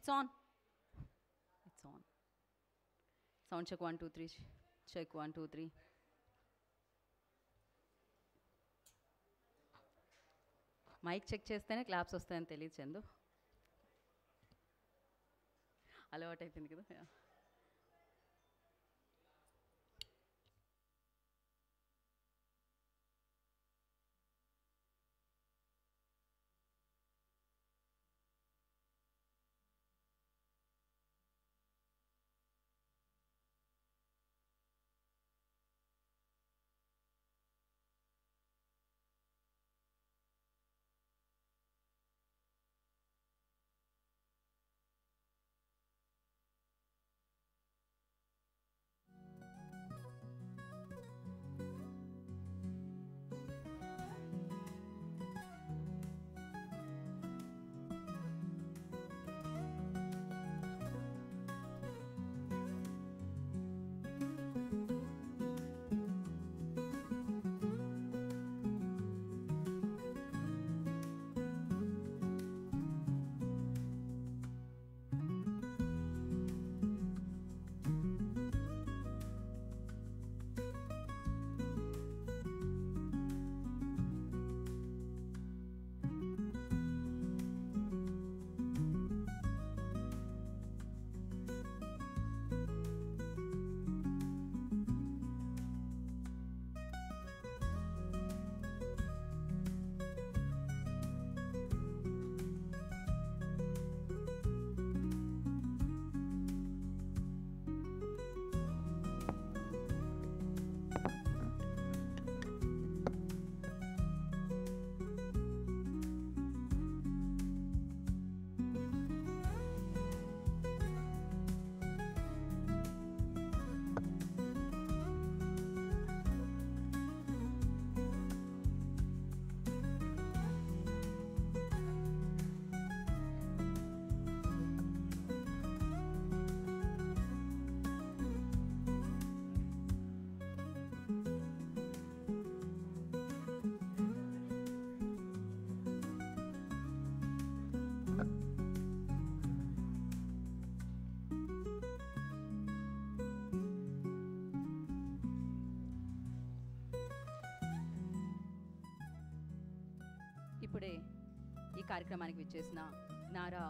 It's on. It's on. Sound check 1 2 3. Check 1 2 3. Mic check చేస్తేనే claps వస్తాయని తెలియదు చందు. అలవాటు అయిపోయింది కదా. ఇప్పుడే ఈ కార్యక్రమానికి విచ్చేసిన నారా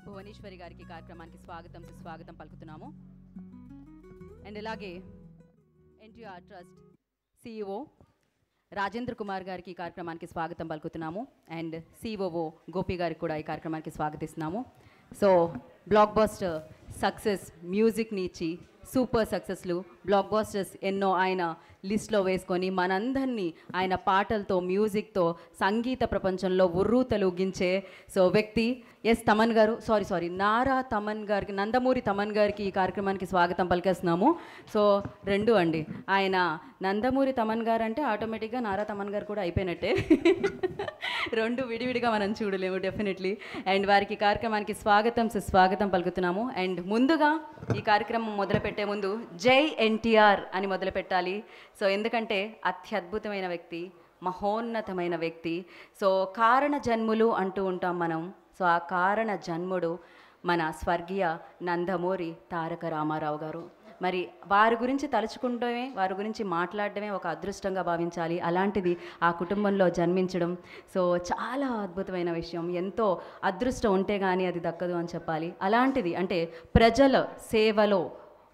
భువనేశ్వరి గారికి కార్యక్రమానికి స్వాగతం సుస్వాగతం పలుకుతున్నాము. అండ్ ఇలాగే ఎన్టీఆర్ ట్రస్ట్ సిఇఓ రాజేంద్ర కుమార్ గారికి ఈ కార్యక్రమానికి స్వాగతం పలుకుతున్నాము. అండ్ సిఓఓ గోపి గారికి కూడా ఈ కార్యక్రమానికి స్వాగతిస్తున్నాము. సో బ్లాక్ బస్టర్ సక్సెస్ మ్యూజిక్ని ఇచ్చి సూపర్ సక్సెస్లు బ్లాక్ బస్టర్స్ ఎన్నో ఆయన లిస్ట్లో వేసుకొని మనందరినీ ఆయన పాటలతో మ్యూజిక్తో సంగీత ప్రపంచంలో ఉర్రూ తలూగించే వ్యక్తి తమన్ గారు సారీ నారా తమన్ గారికి నందమూరి తమన్ గారికి ఈ కార్యక్రమానికి స్వాగతం పలికేస్తున్నాము. సో రెండు అండి, ఆయన నందమూరి తమన్ గారు అంటే ఆటోమేటిక్గా నారా తమన్ గారు కూడా అయిపోయినట్టే. రెండు విడివిడిగా మనం చూడలేము డెఫినెట్లీ. అండ్ వారికి కార్యక్రమానికి స్వాగతం సుస్వాగతం పలుకుతున్నాము. అండ్ ముందుగా ఈ కార్యక్రమం మొదలుపెట్టే ముందు జై ఎన్టీఆర్ అని మొదలు పెట్టాలి. సో ఎందుకంటే అత్యద్భుతమైన వ్యక్తి, మహోన్నతమైన వ్యక్తి. సో కారణ జన్ములు అంటూ ఉంటాం మనం. సో ఆ కారణ జన్ముడు మన స్వర్గీయ నందమూరి తారక రామారావు గారు. మరి వారి గురించి తలుచుకుంటమే, వారి గురించి మాట్లాడడమే ఒక అదృష్టంగా భావించాలి. అలాంటిది ఆ కుటుంబంలో జన్మించడం సో చాలా అద్భుతమైన విషయం. ఎంతో అదృష్టం ఉంటే కానీ అది దక్కదు అని చెప్పాలి. అలాంటిది అంటే ప్రజల సేవలో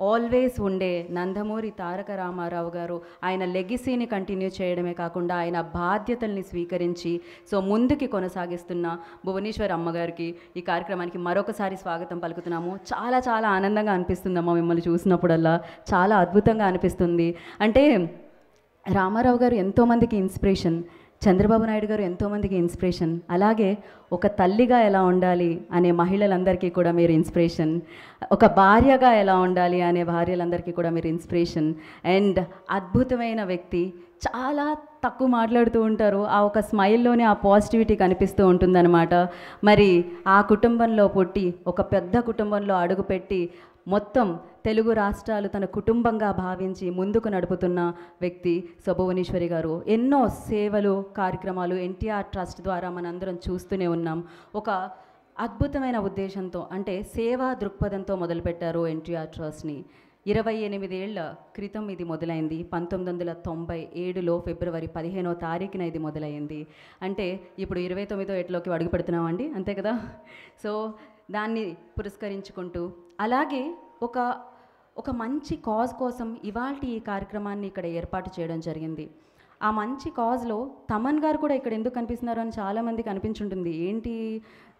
ఆల్వేస్ ఉండే నందమూరి తారక రామారావు గారు ఆయన లెగసీని కంటిన్యూ చేయడమే కాకుండా ఆయన బాధ్యతల్ని స్వీకరించి సో ముందుకి కొనసాగిస్తున్న భువనేశ్వర్ అమ్మగారికి ఈ కార్యక్రమానికి మరొకసారి స్వాగతం పలుకుతున్నాము. చాలా చాలా ఆనందంగా అనిపిస్తుందమ్మా మిమ్మల్ని చూసినప్పుడల్లా, చాలా అద్భుతంగా అనిపిస్తుంది. అంటే రామారావు గారు ఎంతోమందికి ఇన్స్పిరేషన్, చంద్రబాబు నాయుడు గారు ఎంతోమందికి ఇన్స్పిరేషన్, అలాగే ఒక తల్లిగా ఎలా ఉండాలి అనే మహిళలందరికీ కూడా మీరు ఇన్స్పిరేషన్, ఒక భార్యగా ఎలా ఉండాలి అనే భార్యలందరికీ కూడా మీరు ఇన్స్పిరేషన్. అండ్ అద్భుతమైన వ్యక్తి, చాలా తక్కువ మాట్లాడుతూ ఉంటారు, ఆ ఒక స్మైల్లోనే ఆ పాజిటివిటీ కనిపిస్తూ ఉంటుందన్నమాట. మరి ఆ కుటుంబంలో పుట్టి ఒక పెద్ద కుటుంబంలో అడుగుపెట్టి మొత్తం తెలుగు రాష్ట్రాలు తన కుటుంబంగా భావించి ముందుకు నడుపుతున్న వ్యక్తి భువనేశ్వరి గారు. ఎన్నో సేవలు కార్యక్రమాలు ఎన్టీఆర్ ట్రస్ట్ ద్వారా మనందరం చూస్తూనే ఉన్నాం. ఒక అద్భుతమైన ఉద్దేశంతో అంటే సేవా దృక్పథంతో మొదలుపెట్టారు ఎన్టీఆర్ ట్రస్ట్ని. 28 ఏళ్ల క్రితం ఇది మొదలైంది. 1997లో ఫిబ్రవరి 15వ తారీఖున ఇది మొదలైంది. అంటే ఇప్పుడు 29వ ఏటలోకి అడుగు పెడుతున్నామండి, అంతే కదా. సో దాన్ని పురస్కరించుకుంటూ అలాగే ఒక మంచి కాజ్ కోసం ఇవాల్టి ఈ కార్యక్రమాన్ని ఇక్కడ ఏర్పాటు చేయడం జరిగింది. ఆ మంచి కాజ్లో తమన్ గారు కూడా ఇక్కడ ఎందుకు కనిపిస్తున్నారు అని చాలామందికి అనిపించుంటుంది. ఏంటి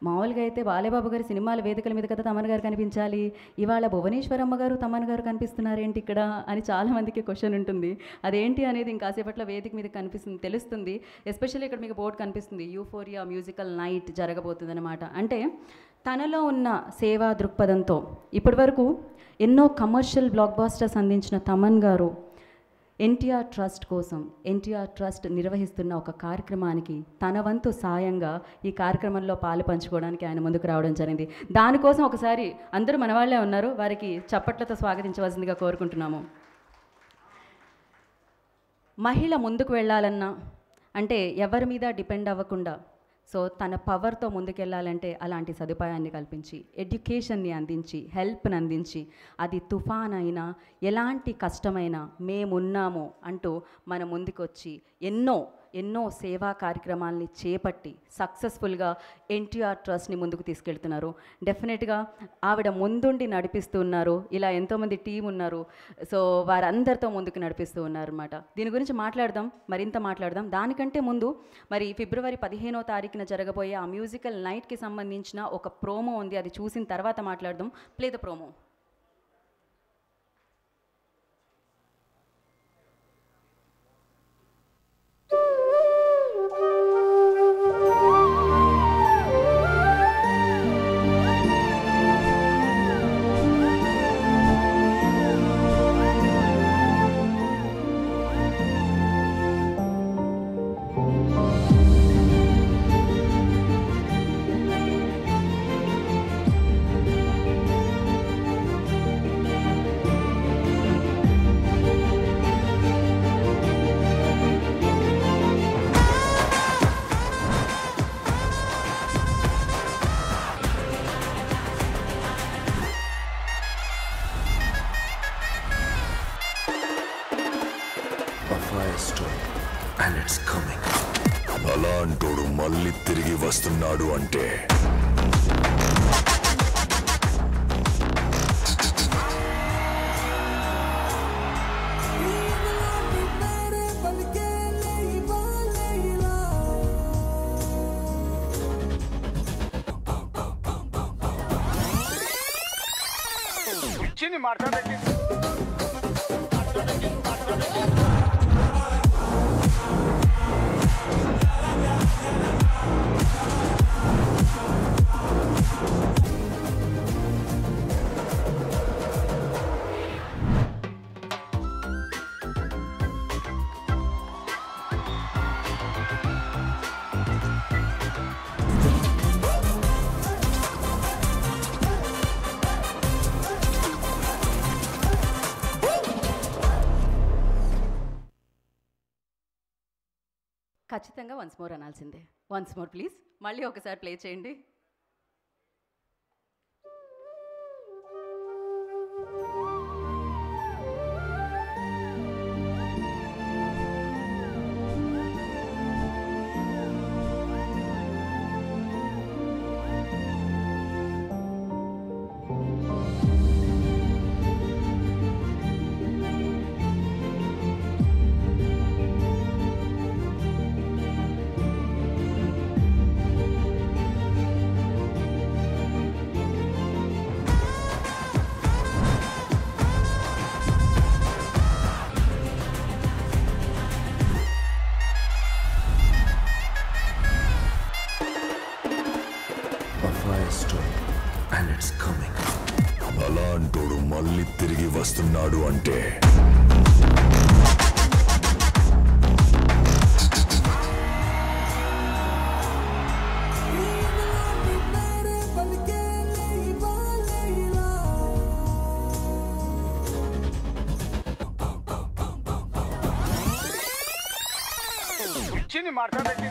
మామూలుగా అయితే బాలేబాబు గారి సినిమాల వేదికల మీద కదా తమన్ గారు కనిపించాలి, ఇవాళ భువనేశ్వరమ్మ గారు తమన్ గారు కనిపిస్తున్నారు ఏంటి ఇక్కడ అని చాలామందికి క్వశ్చన్ ఉంటుంది. అదేంటి అనేది ఇంకాసేపట్లో వేదిక మీద తెలుస్తుంది. ఎస్పెషల్లీ ఇక్కడ మీకు బోర్డు కనిపిస్తుంది, యూఫోరియా మ్యూజికల్ నైట్ జరగబోతుంది అనమాట. అంటే తనలో ఉన్న సేవా దృక్పథంతో ఇప్పటివరకు ఎన్నో కమర్షియల్ బ్లాక్ బాస్టర్స్ అందించిన తమన్ గారు ఎన్టీఆర్ ట్రస్ట్ కోసం ఎన్టీఆర్ ట్రస్ట్ నిర్వహిస్తున్న ఒక కార్యక్రమానికి తన వంతు సాయంగా ఈ కార్యక్రమంలో పాలు పంచుకోవడానికి ఆయన ముందుకు రావడం జరిగింది. దానికోసం ఒకసారి అందరూ మన వాళ్ళే ఉన్నారు, వారికి చప్పట్లతో స్వాగతించవలసిందిగా కోరుకుంటున్నాము. మహిళ ముందుకు వెళ్ళాలన్నా అంటే ఎవరి మీద డిపెండ్ అవ్వకుండా సో తన పవర్తో ముందుకెళ్ళాలంటే అలాంటి సదుపాయాన్ని కల్పించి ఎడ్యుకేషన్ని అందించి హెల్ప్ని అందించి అది తుఫాన్ అయినా ఎలాంటి కష్టమైనా మేమున్నాము అంటూ మన ముందుకొచ్చి ఎన్నో సేవా కార్యక్రమాలని చేపట్టి సక్సెస్ఫుల్గా ఎన్టీఆర్ ట్రస్ట్ని ముందుకు తీసుకెళ్తున్నారు. డెఫినెట్గా ఆవిడ ముందుండి నడిపిస్తూ ఉన్నారు. ఇలా ఎంతోమంది టీం ఉన్నారు, సో వారందరితో ముందుకు నడిపిస్తూ ఉన్నారు అన్నమాట. దీని గురించి మరింత మాట్లాడదాం. దానికంటే ముందు మరి ఫిబ్రవరి 15వ తారీఖున జరగబోయే ఆ మ్యూజికల్ నైట్కి సంబంధించిన ఒక ప్రోమో ఉంది, అది చూసిన తర్వాత మాట్లాడదాం. Play the promo. And it's coming. అలాంటోడు మళ్ళీ తిరిగి వస్తున్నాడు అంటే ఖచ్చితంగా వన్స్ మోర్ అనాల్సిందే. వన్స్ మోర్ ప్లీజ్, మళ్ళీ ఒకసారి ప్లే చేయండి. And it's coming. అలాంటోడు మళ్ళీ తిరిగి వస్తున్నాడు అంటే మాట్లాడండి.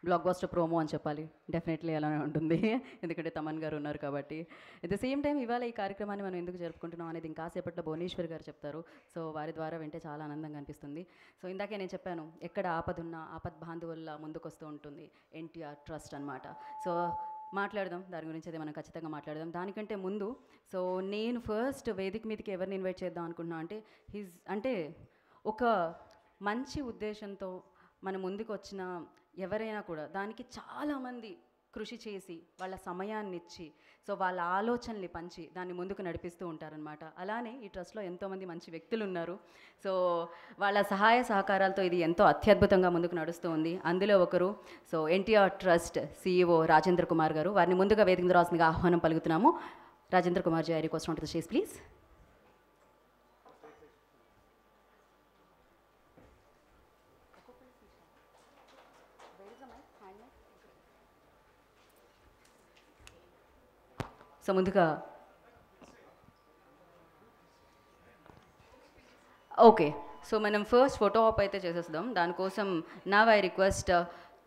బ్లాక్ బస్టర్ ప్రోమో అని చెప్పాలి. డెఫినెట్లీ అలానే ఉంటుంది ఎందుకంటే తమన్ గారు ఉన్నారు కాబట్టి. ఎట్ ద సేమ్ టైం ఇవాళ ఈ కార్యక్రమాన్ని మనం ఎందుకు జరుపుకుంటున్నాం అనేది ఇంకాసేపట్లో భువనేశ్వర్ గారు చెప్తారు. సో వారి ద్వారా వింటే చాలా ఆనందంగా అనిపిస్తుంది. సో ఇందాకే నేను చెప్పాను, ఎక్కడ ఆపదున్నా ఆపద్ బాంధవుల్లా ముందుకొస్తూ ఉంటుంది ఎన్టీఆర్ ట్రస్ట్ అనమాట. సో మాట్లాడదాం దాని గురించి, అయితే మనం ఖచ్చితంగా మాట్లాడదాం. దానికంటే ముందు సో నేను ఫస్ట్ వేదిక మీదకి ఎవరిని ఇన్వైట్ చేద్దాం అనుకుంటున్నా అంటే అంటే ఒక మంచి ఉద్దేశంతో మన ముందుకు వచ్చిన ఎవరైనా కూడా దానికి చాలామంది కృషి చేసి వాళ్ళ సమయాన్ని ఇచ్చి సో వాళ్ళ ఆలోచనల్ని పంచి దాన్ని ముందుకు నడిపిస్తూ ఉంటారనమాట. అలానే ఈ ట్రస్ట్లో ఎంతోమంది మంచి వ్యక్తులు ఉన్నారు. సో వాళ్ళ సహాయ సహకారాలతో ఇది ఎంతో అత్యద్భుతంగా ముందుకు నడుస్తూ ఉంది. అందులో ఒకరు so NTR trust CEO Rajendra Kumar గారు. వారిని ముందుగా వేదిక మీద రాసిందిగా ఆహ్వానం పలుకుతున్నాము. Rajendra Kumar ji, I request on to the stage please. So ముందుగా ఓకే, సో మనం ఫస్ట్ ఫోటో ఆప్ అయితే చేసేద్దాం. దానికోసం now I request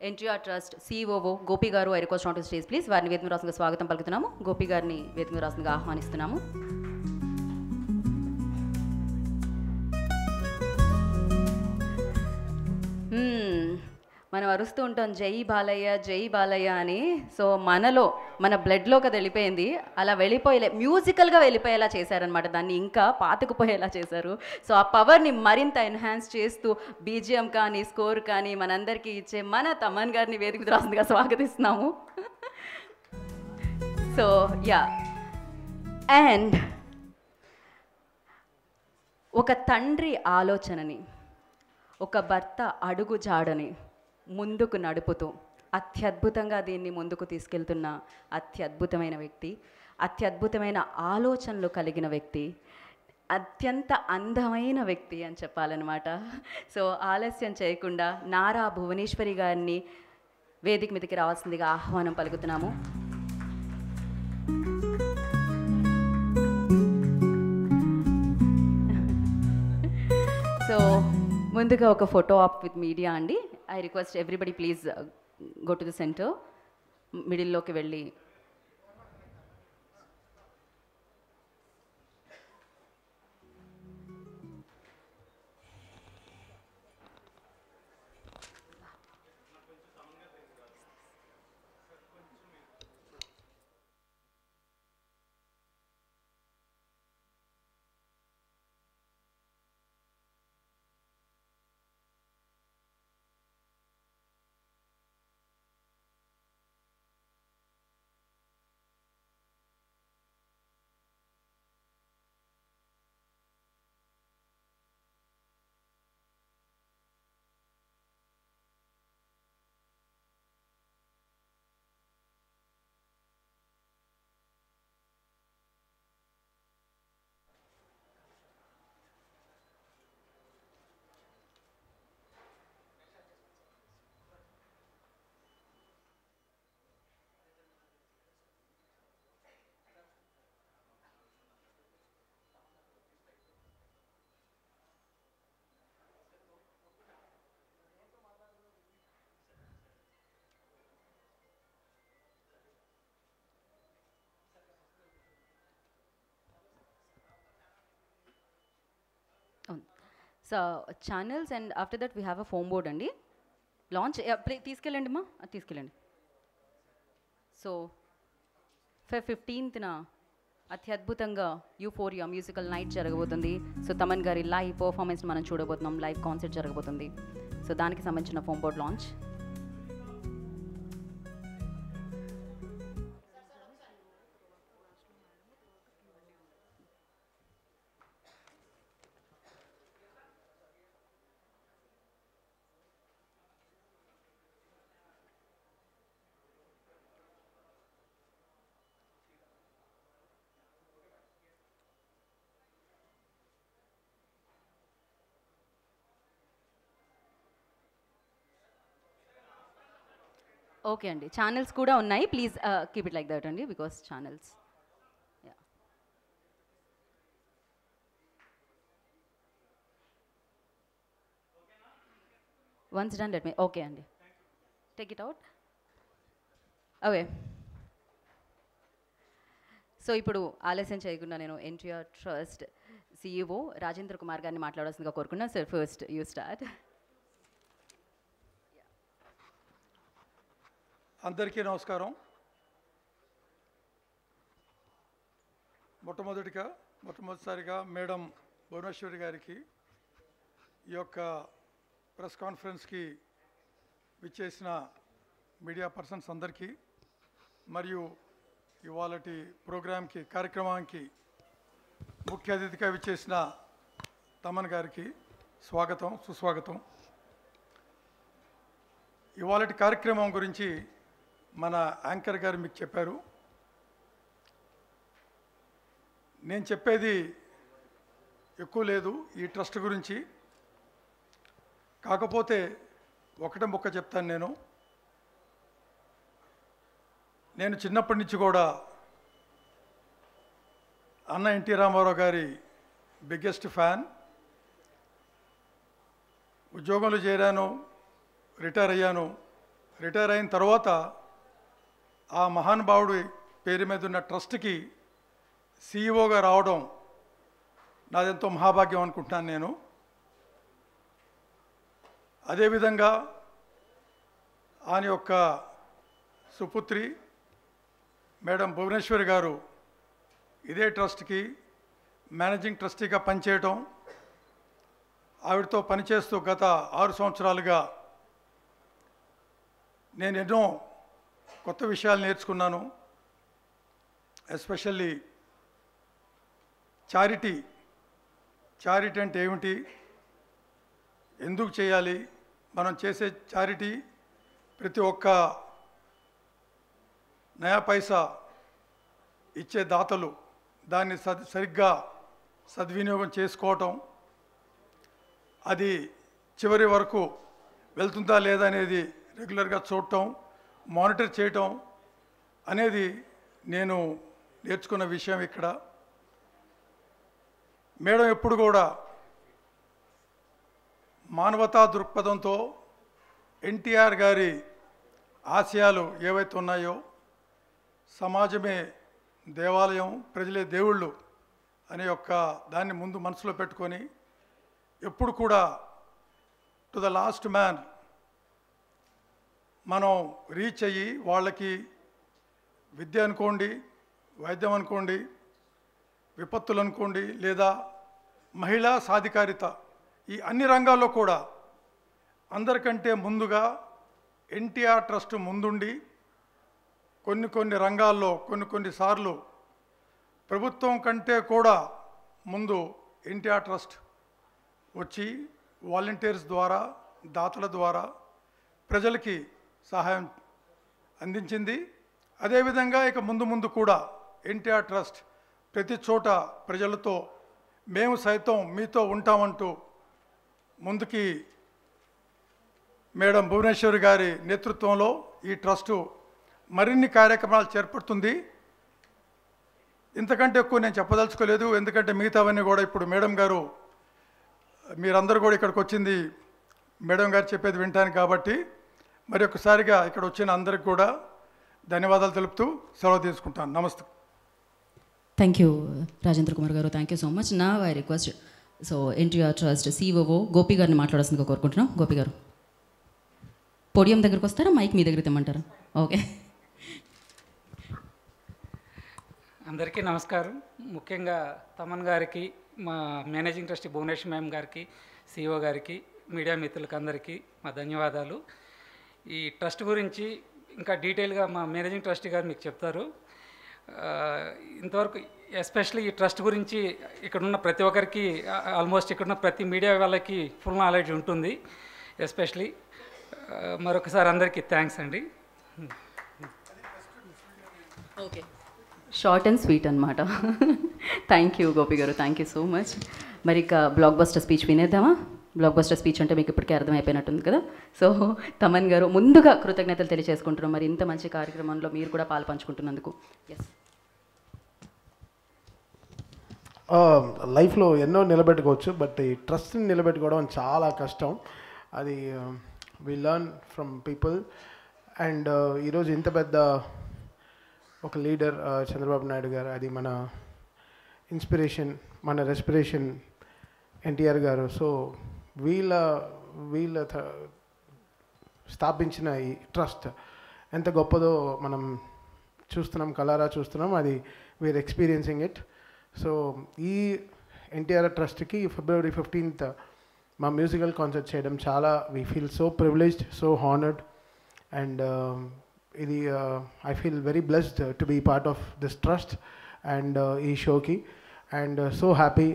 NTR trust COO Gopi గారు, I request on to stage please. వారిని వేదిక మీద రాసిందిగా స్వాగతం పలుకుతున్నాము. గోపి గారిని వేదిక మీద రాసిందిగా ఆహ్వానిస్తున్నాము. మనం అరుస్తూ ఉంటాం జై బాలయ్య జై బాలయ్య అని. సో మనలో మన బ్లడ్లోకి అది వెళ్ళిపోయింది. అలా మ్యూజికల్గా వెళ్ళిపోయేలా చేశారనమాట. దాన్ని ఇంకా పాతుకుపోయేలా చేశారు. సో ఆ పవర్ని మరింత ఎన్హాన్స్ చేస్తూ BGM కానీ స్కోర్ కానీ మనందరికీ ఇచ్చే మన తమన్ గారిని వేదిక రాసిందిగా స్వాగతిస్తున్నాము. సో యా, అండ్ ఒక తండ్రి ఆలోచనని, ఒక భర్త అడుగు జాడని ముందుకు నడుపుతూ అత్యద్భుతంగా దీన్ని ముందుకు తీసుకెళ్తున్న అత్యద్భుతమైన వ్యక్తి, అత్యద్భుతమైన ఆలోచనలు కలిగిన వ్యక్తి, అత్యంత అందమైన వ్యక్తి అని చెప్పాలన్నమాట. సో ఆలస్యం చేయకుండా నారా భువనేశ్వరి గారిని వేదిక మీదకి రావాల్సిందిగా ఆహ్వానం పలుకుతున్నాము. సో ముందుగా ఒక ఫోటో ఆప్ విత్ మీడియా అండి. I request everybody please go to the center, మిడిల్లోకి వెళ్ళి so channels and after that we have a foam board అండి. లాంచ్ తీసుకెళ్ళండి మా, తీసుకెళ్ళండి. సో Feb 15th అత్యద్భుతంగా యూఫోరియా మ్యూజికల్ నైట్ జరగబోతుంది. సో తమన్ గారి లైవ్ పర్ఫార్మెన్స్ మనం చూడబోతున్నాం. లైవ్ కాన్సర్ట్ జరగబోతుంది. సో దానికి సంబంధించిన ఫోమ్ బోర్డ్ లాంచ్. ఓకే అండి, ఛానల్స్ కూడా ఉన్నాయి. Please keep it like that అండి, because channels. Yeah, once done let me. Okay అండి. Take it out. Okay, so ఇప్పుడు ఆలస్యం చేయకుండా నేను ఎన్టీఆర్ ట్రస్ట్ CEO రాజేంద్ర కుమార్ గారిని మాట్లాడాల్సిందిగా కోరుకున్నా. Sir, first you start. అందరికీ నమస్కారం. మొట్టమొదటిసారిగా మేడం భువనేశ్వరి గారికి ఈ యొక్క ప్రెస్ కాన్ఫరెన్స్కి విచ్చేసిన మీడియా పర్సన్స్ అందరికీ, మరియు ఇవాళటి కార్యక్రమానికి ముఖ్య అతిథిగా విచ్చేసిన తమన్ గారికి స్వాగతం, సుస్వాగతం. ఇవాళటి కార్యక్రమం గురించి మన యాంకర్ గారు మీకు చెప్పారు. నేను చెప్పేది ఎక్కువ లేదు ఈ ట్రస్ట్ గురించి. కాకపోతే ఒకటే మొక్క చెప్తాను. నేను చిన్నప్పటి నుంచి కూడా అన్న ఎన్టీ రామారావు గారి బిగ్గెస్ట్ ఫ్యాన్. ఉద్యోగంలో చేరాను, రిటైర్ అయ్యాను. రిటైర్ అయిన తర్వాత ఆ మహానుభావుడి పేరు మీద ఉన్న ట్రస్ట్కి CEOగా రావడం నాదెంతో మహాభాగ్యం అనుకుంటున్నాను నేను. అదేవిధంగా ఆయన యొక్క సుపుత్రి మేడం భువనేశ్వరి గారు ఇదే ట్రస్ట్కి మేనేజింగ్ ట్రస్టీగా పనిచేయటం, ఆవిడతో పనిచేస్తూ గత 6 సంవత్సరాలుగా నేను ఎన్నో కొత్త విషయాలు నేర్చుకున్నాను. ఎస్పెషల్లీ చారిటీ అంటే ఏమిటి, ఎందుకు చేయాలి, మనం చేసే చారిటీ ప్రతి ఒక్క నయా పైసా ఇచ్చే దాతలు దాన్ని సరిగ్గా సద్వినియోగం చేసుకోవటం, అది చివరి వరకు వెళ్తుందా లేదా అనేది రెగ్యులర్గా చూడటం, మానిటర్ చేయటం అనేది నేను నేర్చుకున్న విషయం. ఇక్కడ మేడం ఎప్పుడు కూడా మానవతా దృక్పథంతో ఎన్టీఆర్ గారి ఆశయాలు ఏవైతే ఉన్నాయో, సమాజమే దేవాలయం, ప్రజలే దేవుళ్ళు అనే యొక్క దాన్ని ముందు మనసులో పెట్టుకొని ఎప్పుడు కూడా టు ద లాస్ట్ మ్యాన్ మనం రీచ్ అయ్యి వాళ్ళకి విద్య అనుకోండి, వైద్యం అనుకోండి, విపత్తులు అనుకోండి, లేదా మహిళా సాధికారిత, ఈ అన్ని రంగాల్లో కూడా అందరికంటే ముందుగా ఎన్టీఆర్ ట్రస్ట్ ముందుండి కొన్ని రంగాల్లో కొన్నిసార్లు ప్రభుత్వం కంటే కూడా ముందు ఎన్టీఆర్ ట్రస్ట్ వచ్చి వాలంటీర్స్ ద్వారా, దాతల ద్వారా ప్రజలకి సహాయం అందించింది. అదేవిధంగా ఇక ముందు కూడా ఎన్టీఆర్ ట్రస్ట్ ప్రతి చోట ప్రజలతో మేము సైతం మీతో ఉంటామంటూ ముందుకి మేడం భువనేశ్వరి గారి నేతృత్వంలో ఈ ట్రస్టు మరిన్ని కార్యక్రమాలు చేపడుతుంది. ఇంతకంటే ఎక్కువ నేను చెప్పదలుచుకోలేదు, ఎందుకంటే మిగతావన్నీ కూడా ఇప్పుడు మేడం గారు, మీరందరూ కూడా ఇక్కడికి వచ్చింది మేడం గారు చెప్పేది వినటానికి. కాబట్టి మరి ఒక్కసారిగా ఇక్కడ వచ్చిన అందరికి కూడా ధన్యవాదాలు తెలుపుతూ సెలవు తీసుకుంటాను. నమస్తే. థ్యాంక్ యూ రాజేంద్ర కుమార్ గారు, థ్యాంక్ యూ సో మచ్. నా I request NTR trust CEO Gopi గారిని మాట్లాడాల్సిందిగా కోరుకుంటున్నాం. గోపి గారు పోడియం దగ్గరకు వస్తారా, మైక్ మీ దగ్గర తెమ్మంటారా? ఓకే. అందరికీ నమస్కారం. ముఖ్యంగా తమన్ గారికి, మా మేనేజింగ్ ట్రస్టీ భువనేశ్వరి మ్యామ్ గారికి, CEO గారికి, మీడియా మిత్రులకు అందరికీ మా ధన్యవాదాలు. ఈ ట్రస్ట్ గురించి ఇంకా డీటెయిల్గా మా మేనేజింగ్ ట్రస్టీ గారు మీకు చెప్తారు. ఇంతవరకు ఎస్పెషల్లీ ఈ ట్రస్ట్ గురించి ఇక్కడున్న ప్రతి ఒక్కరికి, ఆల్మోస్ట్ ఇక్కడున్న ప్రతి మీడియా వాళ్ళకి ఫుల్ నాలెడ్జ్ ఉంటుంది. ఎస్పెషల్లీ మరొకసారి అందరికీ థ్యాంక్స్ అండి. ఓకే, షార్ట్ అండ్ స్వీట్ అనమాట. థ్యాంక్ యూ గోపి గారు, థ్యాంక్ యూ సో మచ్. మరి ఇక బ్లాక్ బస్టర్ స్పీచ్ వినేద్దామా? బ్లాక్ బస్టర్ స్పీచ్ అంటే మీకు ఇప్పటికే అర్థమైపోయినట్టుంది కదా. సో తమన్ గారు ముందుగా కృతజ్ఞతలు తెలియజేసుకుంటున్నాం, మరి ఇంత మంచి కార్యక్రమంలో మీరు కూడా పాలు పంచుకుంటున్నందుకు. ఎస్, లైఫ్లో ఎన్నో నిలబెట్టుకోవచ్చు, బట్ ఈ ట్రస్ట్ని నిలబెట్టుకోవడం చాలా కష్టం. అది we learn from people. And ఈరోజు ఇంత పెద్ద ఒక లీడర్ చంద్రబాబు నాయుడు గారు, అది మన ఇన్స్పిరేషన్, మన రెస్పిరేషన్ ఎన్టీఆర్ గారు. సో వీళ్ళ స్థాపించిన ఈ ట్రస్ట్ ఎంత గొప్పదో మనం చూస్తున్నాం, కలారా చూస్తున్నాం. అది వీఆర్ ఎక్స్పీరియన్సింగ్ ఇట్. సో ఈ ఎన్టీఆర్ ట్రస్ట్కి February 15th మా మ్యూజికల్ కాన్సర్ట్ చేయడం చాలా we feel so privileged, so honoured. And ఇది I feel very blessed to be part of this trust and ఈ షోకి. And so happy.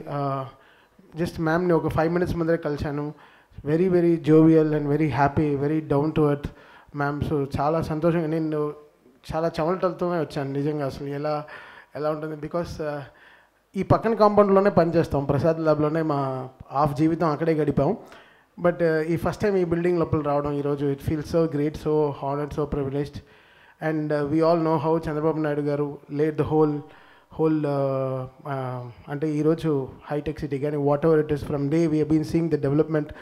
జస్ట్ మ్యామ్ని ఒక 5 minutes ముందరే కలిశాను. Very very jovial and very happy, very down to earth ma'am. So చాలా సంతోషంగా, నేను చాలా చెమటలతోనే వచ్చాను నిజంగా. అసలు ఎలా ఉంటుంది, బికాస్ ఈ పక్కన కాంపౌండ్లోనే పనిచేస్తాం, ప్రసాద్ ల్యాబ్లోనే మా హాఫ్ జీవితం అక్కడే గడిపాం. బట్ ఈ ఫస్ట్ టైం ఈ బిల్డింగ్ లోపల రావడం ఈరోజు, it feels so great, so honoured, so privileged. And we all know how Chandrababu Naidu గారు లేడ్ ద హోల్ అంటే ఈరోజు హైటెక్ సిటీ కానీ whatever it is, from day we been seeing the development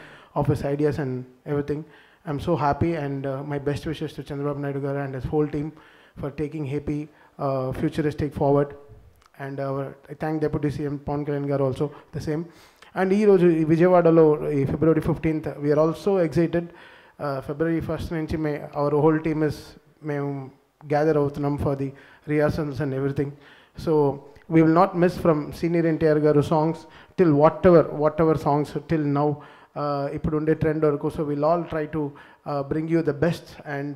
of his ideas and everything. I'm so happy and my best wishes to Chandrababu Naidu గారు and his whole team for taking Happy futuristic forward. And I thank Deputy CM Pawan Kalyan garu also the same. And ee roju Vijayawada February 15th we are also excited. February 1st nunchi our whole team is gather avutunnam for the rehearsals and everything. So we will not miss from senior NTR garu songs till whatever songs till now ippudu unde trend varaku. So we'll all try to bring you the best and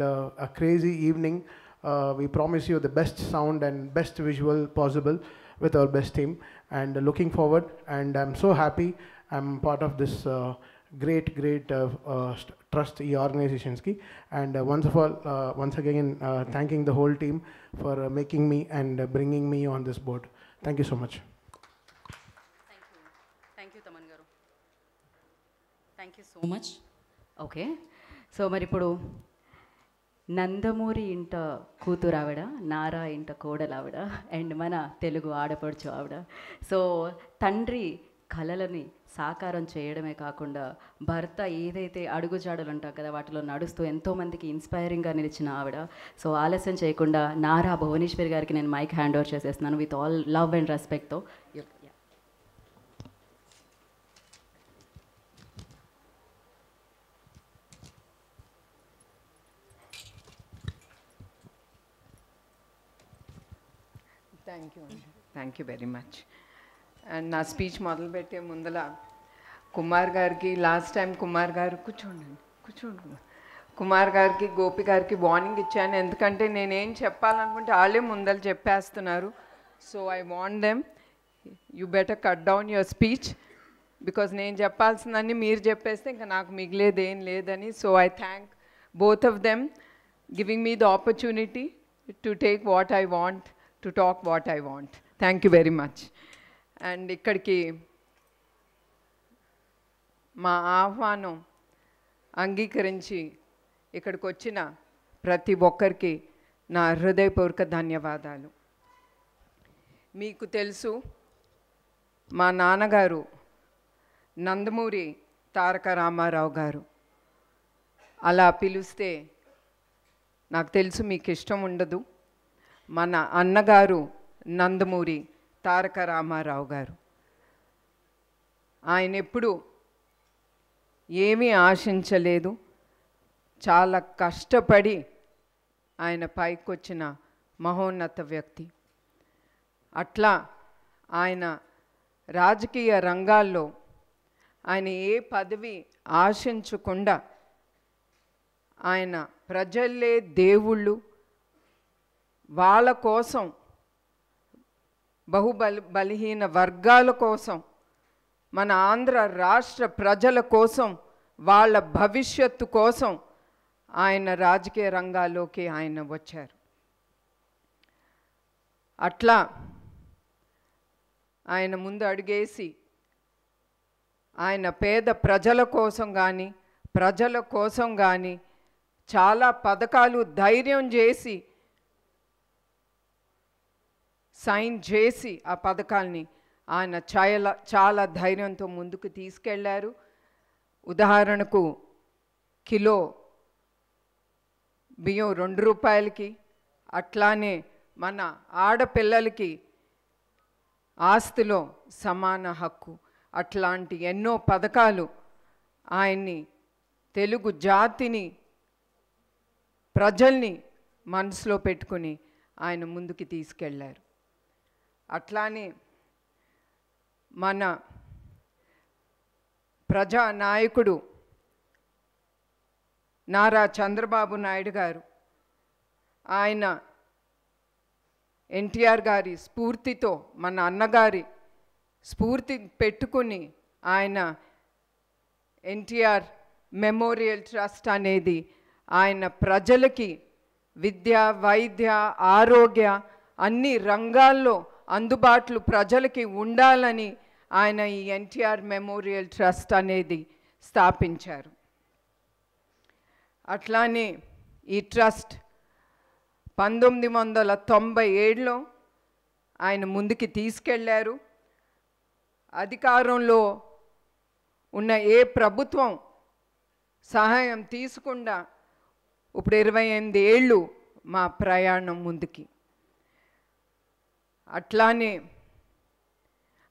a crazy evening. We promise you the best sound and best visual possible with our best team, and looking forward. And I'm so happy I'm part of this great trust organizations ki. And once again thanking the whole team for making me and bringing me on this board. Thank you so much. Thank you Taman garu. Thank you so much. Okay, so మరి ఇప్పుడు నందమూరి ఇంట కూతురు ఆవిడ, నారా ఇంట కోడలు ఆవిడ, and మన తెలుగు ఆడపడుచు ఆవిడ. సో తండ్రి కలలని సాకారం చేయడమే కాకుండా భర్త ఏదైతే అడుగుజాడలు ఉంటాయి కదా వాటిలో నడుస్తూ ఎంతోమందికి ఇన్స్పైరింగ్గా నిలిచిన ఆవిడ. సో ఆలస్యం చేయకుండా నారా భువనేశ్వరి గారికి నేను మైక్ హ్యాండ్ ఓవర్ చేసేస్తున్నాను విత్ ఆల్ లవ్ అండ్ రెస్పెక్ట్తో. Thank you very much. And నా స్పీచ్ మొదలుపెట్టే ముందల కుమార్ గారికి లాస్ట్ టైం కుమార్ గారు కూర్చోండి కుమార్ గారికి గోపి గారికి వార్నింగ్ ఇచ్చాను, ఎందుకంటే నేనేం చెప్పాలనుకుంటే వాళ్ళే ముందర చెప్పేస్తున్నారు. So I want them, you better cut down your speech, because నేను చెప్పాల్సిందని మీరు చెప్పేస్తే ఇంకా నాకు మిగిలేది ఏం లేదని. So I thank both of them giving me the opportunity to take what I want, to talk what I want. Thank you very much. And ikkadiki మా ఆహ్వానం అంగీకరించి ఇక్కడికి వచ్చిన ప్రతి ఒక్కరికి నా హృదయపూర్వక ధన్యవాదాలు. మీకు తెలుసు మా నాన్నగారు నందమూరి తారక రామారావు గారు. అలా పిలిస్తే నాకు తెలుసు మీకు ఇష్టం ఉండదు. మన అన్నగారు నందమూరి తారక రామారావు గారు. ఆయన ఎప్పుడు ఏమీ ఆశించలేదు, చాలా కష్టపడి ఆయన పైకొచ్చిన మహోన్నత వ్యక్తి. అట్లా ఆయన రాజకీయ రంగాల్లో ఆయన ఏ పదవి ఆశించకుండా ఆయన ప్రజల్లే దేవుళ్ళు, వాళ్ళ కోసం బలహీన వర్గాల కోసం, మన ఆంధ్ర రాష్ట్ర ప్రజల కోసం, వాళ్ళ భవిష్యత్తు కోసం ఆయన రాజకీయ రంగాల్లోకి ఆయన వచ్చారు. అట్లా ఆయన ముందు అడుగేసి ఆయన పేద ప్రజల కోసం కానీ ప్రజల కోసం కానీ చాలా పథకాలు ధైర్యం చేసి సైన్ చేసి ఆ పథకాల్ని ఆయన చాలా ధైర్యంతో ముందుకు తీసుకెళ్లారు. ఉదాహరణకు కిలో బియ్యం 2 రూపాయలకి, అట్లానే మన ఆడపిల్లలకి ఆస్తిలో సమాన హక్కు, అట్లాంటి ఎన్నో పథకాలు ఆయన్ని, తెలుగు జాతిని, ప్రజల్ని మనసులో పెట్టుకుని ఆయన ముందుకు తీసుకెళ్ళారు. అట్లానే మన ప్రజానాయకుడు నారా చంద్రబాబు నాయుడు గారు, ఆయన ఎన్టీఆర్ గారి స్ఫూర్తితో, మన అన్నగారి స్ఫూర్తి పెట్టుకుని ఆయన ఎన్టీఆర్ మెమోరియల్ ట్రస్ట్ అనేది ఆయన ప్రజలకి విద్య, వైద్య, ఆరోగ్య అన్ని రంగాల్లో అందుబాటులో ప్రజలకి ఉండాలని ఆయన ఈ ఎన్టీఆర్ మెమోరియల్ ట్రస్ట్ అనేది స్థాపించారు. అట్లానే ఈ ట్రస్ట్ 1997లో ఆయన ముందుకి తీసుకెళ్ళారు. అధికారంలో ఉన్న ఏ ప్రభుత్వం సహాయం తీసుకుండా ఇప్పుడు 28 ఏళ్ళు మా ప్రయాణం ముందుకి. అట్లానే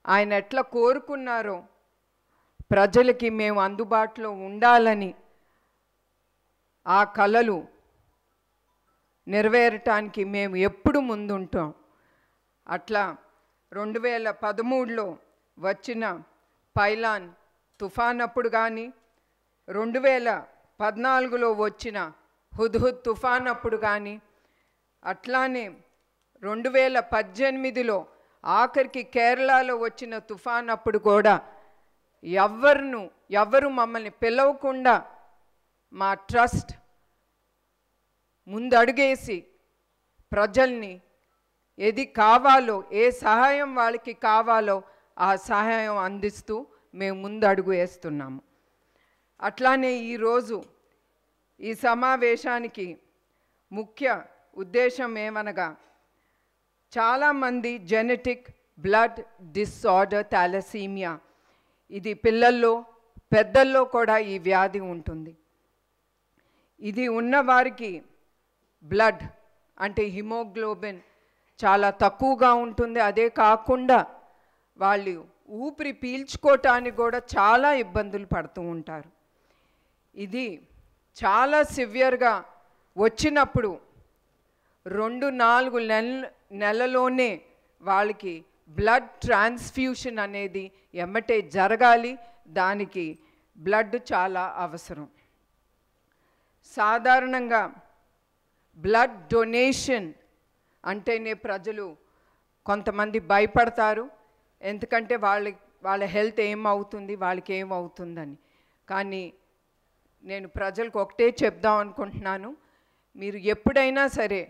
ఆయన ఎట్లా కోరుకున్నారో ప్రజలకి మేము అందుబాటులో ఉండాలని, ఆ కలలు నెరవేరటానికి మేము ఎప్పుడు ముందుంటాం. అట్లా 2013లో వచ్చిన పైలాన్ తుఫాన్ అప్పుడు కానీ, 2014లో వచ్చిన హుద్హుద్ తుఫాన్ అప్పుడు కానీ, అట్లానే 2018లో ఆఖరికి కేరళలో వచ్చిన తుఫాన్ అప్పుడు కూడా ఎవరు మమ్మల్ని పిలవకుండా మా ట్రస్ట్ ముందడుగేసి ప్రజల్ని ఏది కావాలో, ఏ సహాయం వాళ్ళకి కావాలో ఆ సహాయం అందిస్తూ మేము ముందడుగు వేస్తున్నాము. అట్లానే ఈరోజు ఈ సమావేశానికి ముఖ్య ఉద్దేశం ఏమనగా, చాలామంది జెనెటిక్ బ్లడ్ డిసార్డర్ థాలసీమియా, ఇది పిల్లల్లో పెద్దల్లో కూడా ఈ వ్యాధి ఉంటుంది. ఇది ఉన్నవారికి బ్లడ్ అంటే హిమోగ్లోబిన్ చాలా తక్కువగా ఉంటుంది. అదే కాకుండా వాళ్ళు ఊపిరి పీల్చుకోవటానికి కూడా చాలా ఇబ్బందులు పడుతూ ఉంటారు. ఇది చాలా సివియర్గా వచ్చినప్పుడు 2-4 నెలలోనే వాళ్ళకి బ్లడ్ ట్రాన్స్ఫ్యూషన్ అనేది ఎమ్మటే జరగాలి. దానికి బ్లడ్ చాలా అవసరం. సాధారణంగా బ్లడ్ డొనేషన్ అంటేనే ప్రజలు కొంతమంది భయపడతారు. ఎందుకంటే వాళ్ళ హెల్త్ ఏమవుతుంది, వాళ్ళకి ఏమవుతుందని. కానీ నేను ప్రజలకు ఒకటే చెప్దాం అనుకుంటున్నాను, మీరు ఎప్పుడైనా సరే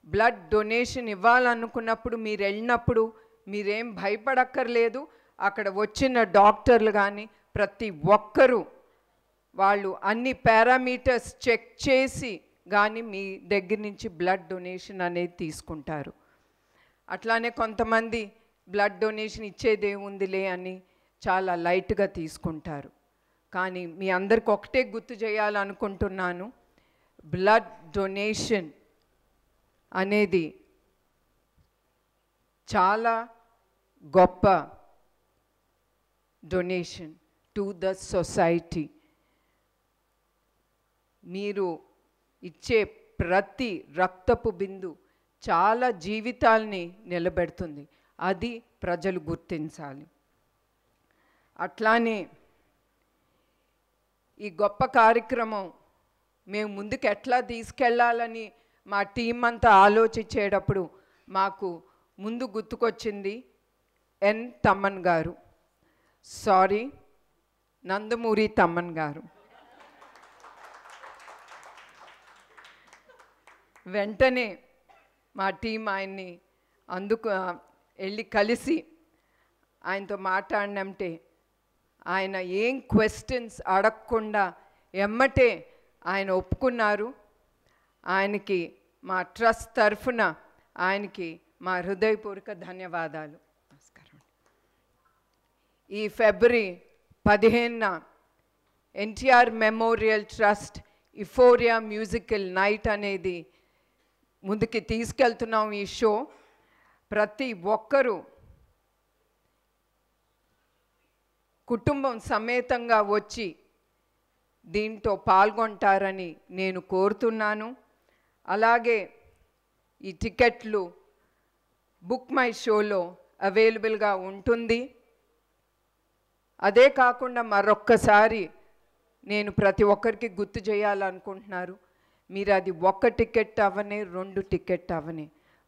బ్లడ్ డొనేషన్ ఇవ్వాలనుకున్నప్పుడు మీరు వెళ్ళినప్పుడు మీరేం భయపడక్కర్లేదు. అక్కడ వచ్చిన డాక్టర్లు కానీ ప్రతి ఒక్కరూ వాళ్ళు అన్ని పారామీటర్స్ చెక్ చేసి కానీ మీ దగ్గర నుంచి బ్లడ్ డొనేషన్ అనేది తీసుకుంటారు. అట్లానే కొంతమంది బ్లడ్ డొనేషన్ ఇచ్చేదేముందిలే అని చాలా లైట్గా తీసుకుంటారు. కానీ మీ అందరికి ఒకటే గుర్తు చేయాలనుకుంటున్నాను, బ్లడ్ డొనేషన్ అనేది చాలా గొప్ప డొనేషన్ టు ద సొసైటీ. మీరు ఇచ్చే ప్రతి రక్తపు బిందు చాలా జీవితాల్ని నిలబెడుతుంది. అది ప్రజలు గుర్తించాలి. అట్లానే ఈ గొప్ప కార్యక్రమం మేము ముందుకు ఎట్లా తీసుకెళ్ళాలని మా టీం అంతా ఆలోచించేటప్పుడు మాకు ముందు గుర్తుకొచ్చింది ఎన్ తమ్మన్ గారు, సారీ నందమూరి తమ్మన్ గారు. వెంటనే మా టీం ఆయన్ని వెళ్ళి కలిసి ఆయనతో మాట్లాడినంటే ఆయన ఏం క్వశ్చన్స్ అడగకుండా ఎమ్మటే ఆయన ఒప్పుకున్నారు. ఆయనకి మా ట్రస్ట్ తరఫున ఆయనకి మా హృదయపూర్వక ధన్యవాదాలు. నమస్కారం. ఈ ఫిబ్రవరి 15న NTR memorial trust euphoria musical night అనేది ముందుకి తీసుకెళ్తున్నాం. ఈ షో ప్రతి ఒక్కరూ కుటుంబం సమేతంగా వచ్చి దీంతో పాల్గొంటారని నేను కోరుతున్నాను. అలాగే ఈ టికెట్లు బుక్ మై షోలో అవైలబుల్గా ఉంటుంది. అదే కాకుండా మరొక్కసారి నేను ప్రతి ఒక్కరికి గుర్తు చేయాలనుకుంటున్నారు, మీరు అది 1 టికెట్ అవనే 2 టికెట్ అవనే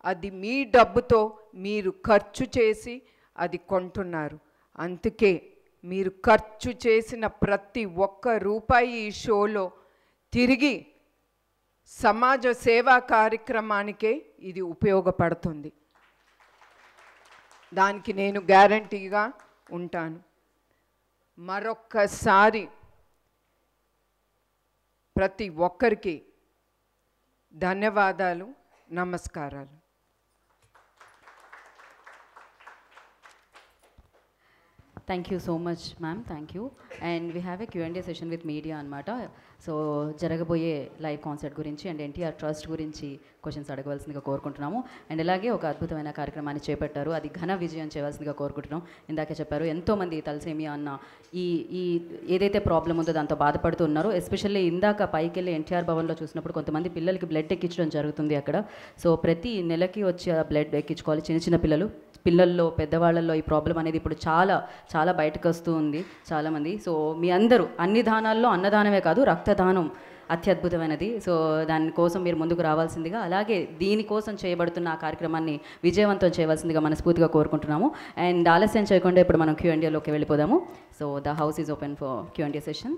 అది మీ డబ్బుతో మీరు ఖర్చు చేసి అది కొంటున్నారు. అందుకే మీరు ఖర్చు చేసిన ప్రతి ఒక్క రూపాయి ఈ షోలో తిరిగి సమాజ సేవా కార్యక్రమానికే ఇది ఉపయోగపడుతుంది. దానికి నేను గ్యారంటీగా ఉంటాను. మరొక్కసారి ప్రతి ఒక్కరికి ధన్యవాదాలు, నమస్కారాలు. Thank you so much ma'am, thank you. And we have a Q&A session with media అనమాట. సో జరగబోయే లైవ్ కాన్సర్ట్ గురించి అండ్ ఎన్టీఆర్ ట్రస్ట్ గురించి క్వశ్చన్స్ అడగవలసిందిగా కోరుకుంటున్నాము. అండ్ అలాగే ఒక అద్భుతమైన కార్యక్రమాన్ని చేపట్టారు, అది ఘన విజయం చేయవలసిందిగా కోరుకుంటున్నాం. ఇందాకే చెప్పారు ఎంతోమంది తలసేమియా అన్న ఈ ఏదైతే ప్రాబ్లం ఉందో దాంతో బాధపడుతూ ఉన్నారు. ఎస్పెషల్లీ ఇందాక పైకి వెళ్ళి ఎన్టీఆర్ భవన్లో చూసినప్పుడు కొంతమంది పిల్లలకి బ్లడ్ ఎక్కించడం జరుగుతుంది అక్కడ. సో ప్రతి నెలకి వచ్చి ఆ బ్లడ్ ఎక్కించుకోవాలి. చిన్న చిన్న పిల్లల్లో పెద్దవాళ్ళల్లో ఈ ప్రాబ్లం అనేది ఇప్పుడు చాలా చాలా బయటకు వస్తూ ఉంది చాలామంది. సో మీ అందరూ అన్ని దానాల్లో అన్నదానమే కాదు, రక్తదానం అత్యద్భుతమైనది. సో దానికోసం మీరు ముందుకు రావాల్సిందిగా, అలాగే దీనికోసం చేయబడుతున్న ఆ కార్యక్రమాన్ని విజయవంతం చేయవలసిందిగా మనస్ఫూర్తిగా కోరుకుంటున్నాము. అండ్ ఆలస్యం చేయకుండా ఇప్పుడు మనం Q&Aలోకి వెళ్ళిపోదాము. So the house is open for Q&A session.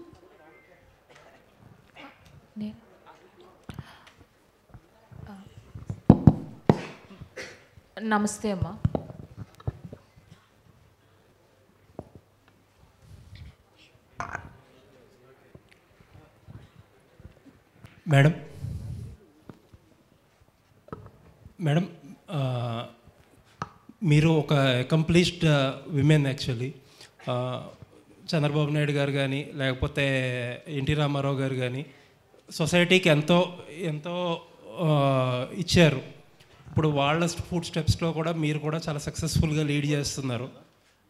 నమస్తే అమ్మా. మేడం మీరు ఒక accomplished women actually. Chandrababu Naidu గారు కానీ లేకపోతే ఎన్టీ రామారావు గారు కానీ సొసైటీకి ఎంతో ఎంతో ఇచ్చారు. ఇప్పుడు వాళ్ళ ఫుడ్ స్టెప్స్లో కూడా మీరు కూడా చాలా సక్సెస్ఫుల్గా లీడ్ చేస్తున్నారు.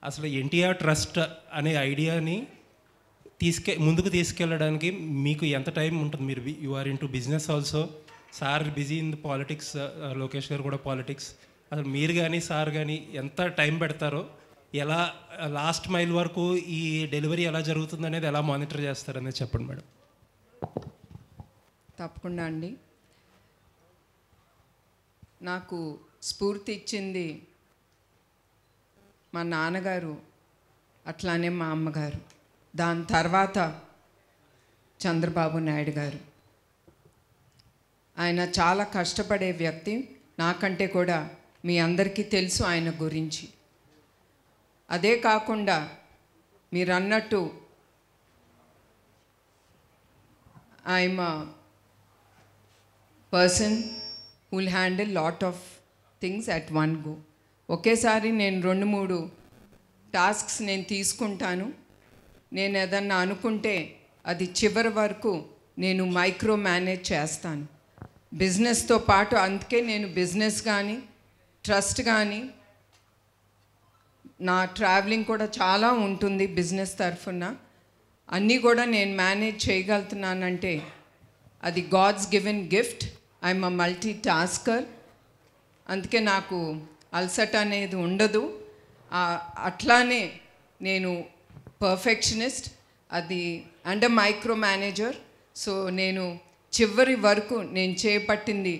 అసలు ఎన్టీఆర్ ట్రస్ట్ అనే ఐడియాని ముందుకు తీసుకెళ్ళడానికి మీకు ఎంత టైం ఉంటుంది? మీరు you are in to business also, sir busy in the politics, Lokesh గారు కూడా పాలిటిక్స్. అసలు మీరు కానీ సార్ కానీ ఎంత టైం పెడతారో, ఎలా లాస్ట్ మైల్ వరకు ఈ డెలివరీ ఎలా జరుగుతుంది అనేది ఎలా మానిటర్ చేస్తారనేది చెప్పండి మేడం. తప్పకుండా అండి. నాకు స్ఫూర్తి ఇచ్చింది మా నాన్నగారు, అట్లానే మా అమ్మగారు, దాని తర్వాత చంద్రబాబు నాయుడు గారు. ఆయన చాలా కష్టపడే వ్యక్తి, నాకంటే కూడా మీ అందరికీ తెలుసు ఆయన గురించి. అదే కాకుండా మీరు అన్నట్టు I'm a person who will handle lot of things at one go. ఒకేసారి నేను 2-3 టాస్క్స్ నేను తీసుకుంటాను. నేను ఏదన్నా అనుకుంటే అది చివరి వరకు నేను మైక్రో మేనేజ్ చేస్తాను బిజినెస్తో పాటు. అందుకే నేను బిజినెస్ కానీ ట్రస్ట్ కానీ, నా ట్రావెలింగ్ కూడా చాలా ఉంటుంది బిజినెస్ తరఫున, అన్నీ కూడా నేను మేనేజ్ చేయగలుగుతున్నానంటే అది god's given gift. I'm a multi tasker. అందుకే నాకు అలసట అనేది ఉండదు. అట్లానే నేను పర్ఫెక్షనిస్ట్, అది అండ్ మైక్రో మేనేజర్. సో నేను చివరి వరకు నేను చేపట్టింది